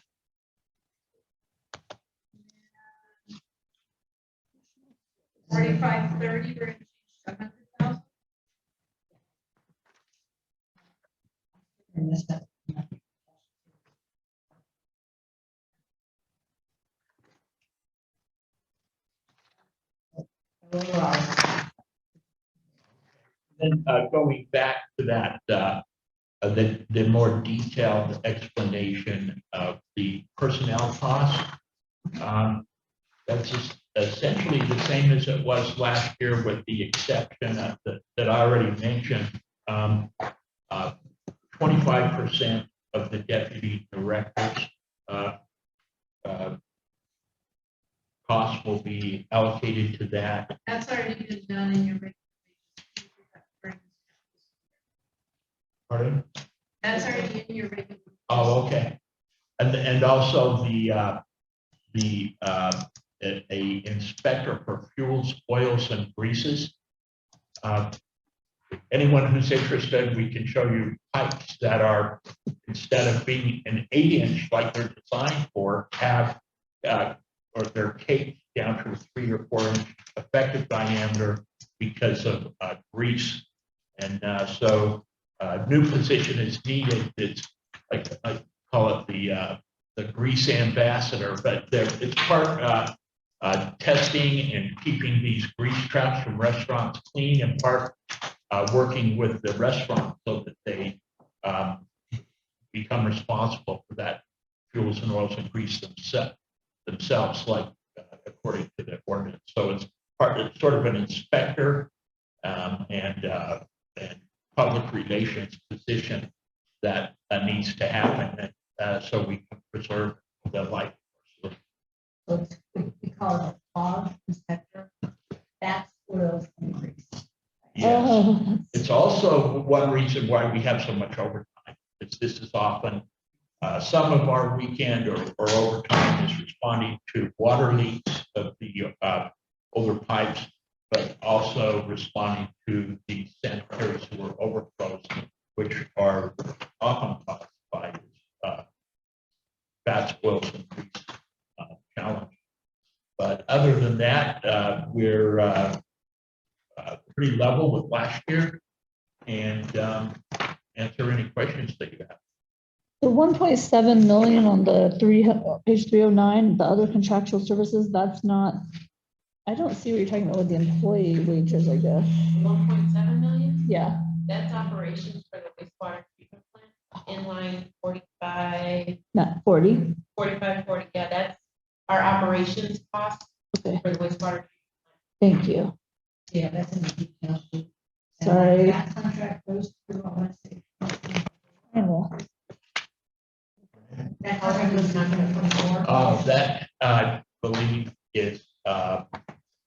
[SPEAKER 2] $4530, we're gonna change to 100,000.
[SPEAKER 11] I missed that.
[SPEAKER 12] Then going back to that, the more detailed explanation of the personnel costs. That's just essentially the same as it was last year, with the exception that I already mentioned. 25% of the deputy directors costs will be allocated to that.
[SPEAKER 2] That's already been done in your regular.
[SPEAKER 12] Pardon?
[SPEAKER 2] That's already in your regular.
[SPEAKER 12] Oh, okay. And also a inspector for fuels, oils, and greases. Anyone who's interested, we can show you pipes that are, instead of being an 8-inch like they're designed for, have or they're taped down to a 3 or 4 inch effective diameter because of grease. And so a new position is needed. It's like, I call it the grease ambassador, but it's part testing and keeping these grease traps from restaurants clean, and part working with the restaurant so that they become responsible for that fuels and oils and grease themselves, like according to the ordinance. So it's sort of an inspector and public relations position that needs to happen, so we can preserve the life.
[SPEAKER 11] So we call it a fog inspector. That's where those increase.
[SPEAKER 12] Yes.
[SPEAKER 1] Oh,
[SPEAKER 12] It's also one reason why we have so much overtime. This is often, some of our weekend or overtime is responding to water leaks of the older pipes, but also responding to the sanitaries who are overflows, which are often caused by fat spoils and grease challenge. But other than that, we're pretty level with last year, and answer any questions that you have.
[SPEAKER 1] the 1.7 million on the page 309, the other contractual services, that's not, I don't see what you're talking about with the employee wages, I guess.
[SPEAKER 14] 1.7 million,
[SPEAKER 1] Yeah,
[SPEAKER 14] that's operations for the wastewater treatment plant, in line 45,
[SPEAKER 1] not 40.
[SPEAKER 14] 40, yeah, that's our operations cost
[SPEAKER 1] Okay,
[SPEAKER 14] for the wastewater.
[SPEAKER 1] thank you.
[SPEAKER 11] Yeah, that's in the detail sheet. And
[SPEAKER 1] Sorry.
[SPEAKER 11] That contract goes through, I want to say.
[SPEAKER 1] I know.
[SPEAKER 11] That contract goes not going to 24.
[SPEAKER 12] That I believe is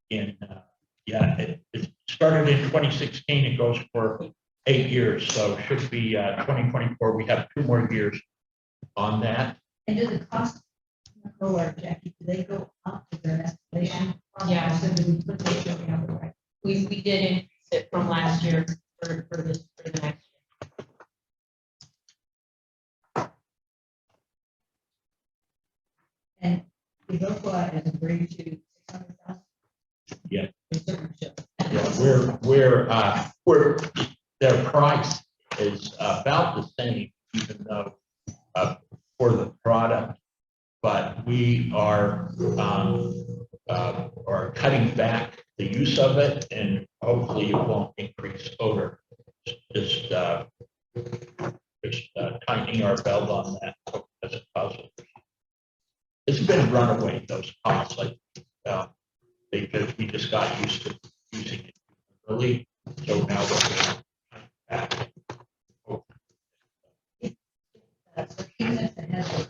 [SPEAKER 12] it started in 2016. It goes for 8 years, so it should be 2024. We have 2 more years on that.
[SPEAKER 11] And do the costs go or Jackie, do they go up to their escalation?
[SPEAKER 14] Yeah.
[SPEAKER 11] So do we put this on the other way?
[SPEAKER 14] We did increase it from last year for the next year.
[SPEAKER 11] And we go for it and agree to 600,000.
[SPEAKER 12] Yeah.
[SPEAKER 11] Yeah,
[SPEAKER 12] We're their price is about the same, even though for the product, but we are cutting back the use of it, and hopefully it won't increase odor. Just tightening our belt on that as a puzzle. It's been runaway, those costs, like because we just got used to using it early, so now we're going back.
[SPEAKER 11] so even if it has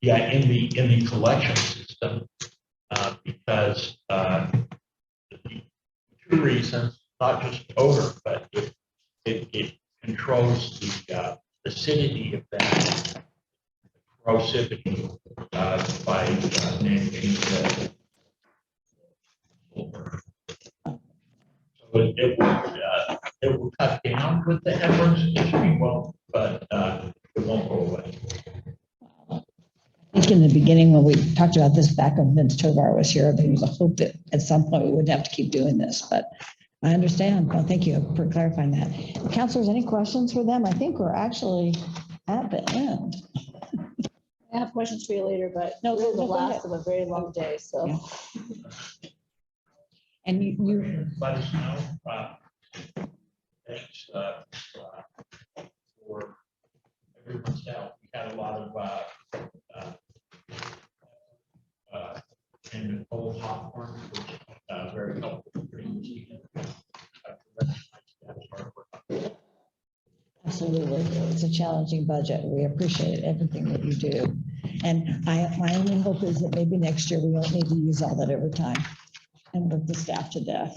[SPEAKER 12] Yeah, in the collection system, because 2 reasons, not just odor, but it controls the acidity of that corrosivity by managing the sulfur. So it will cut down with the efforts, it won't, but it won't go away.
[SPEAKER 7] I think in the beginning, when we talked about this back when Vince Tovar was here, there was a hope that at some point we wouldn't have to keep doing this, but I understand. Well, thank you for clarifying that. Counselors, any questions for them? I think we're actually at the end.
[SPEAKER 1] I have questions for you later, but no, this is the last of a very long day, so.
[SPEAKER 7] Yeah. And you
[SPEAKER 12] Let us know. Thanks for everyone's help. We had a lot of and Nicole Hawthorne was very helpful.
[SPEAKER 7] Absolutely. It's a challenging budget. We appreciate everything that you do. And my only hope is that maybe next year we won't need to use all that overtime and work the staff to death.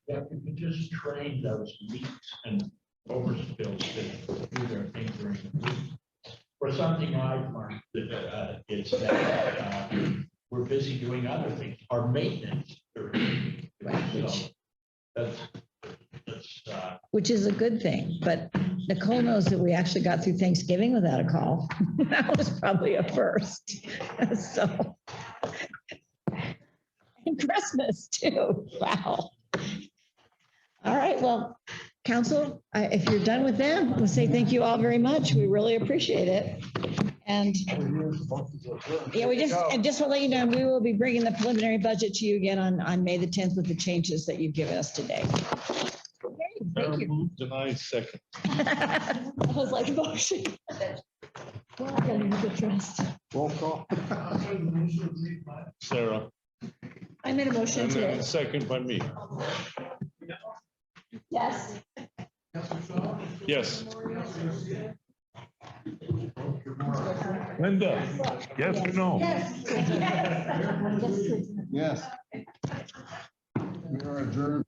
[SPEAKER 12] Yeah, we could just train those leaks and overspills that do their thing during the week. Or something I've learned is that we're busy doing other things, our maintenance. So that's
[SPEAKER 7] Which is a good thing, but Nicole knows that we actually got through Thanksgiving without a call. That was probably a first. So. And Christmas too. Wow. All right, well, council, if you're done with them, we'll say thank you all very much. We really appreciate it. And yeah, and just to let you know, we will be bringing the preliminary budget to you again on May the 10th with the changes that you've given us today. Okay, thank you.
[SPEAKER 5] Move denied second.
[SPEAKER 1] I was like, motion. Well, I gotta leave it trust.
[SPEAKER 13] Roll call.
[SPEAKER 5] Sarah,
[SPEAKER 1] I made a motion
[SPEAKER 5] and then
[SPEAKER 1] to,
[SPEAKER 5] second by me.
[SPEAKER 1] yes.
[SPEAKER 5] Yes. Linda, yes or no?
[SPEAKER 1] Yes.
[SPEAKER 4] Yes. We are adjourned.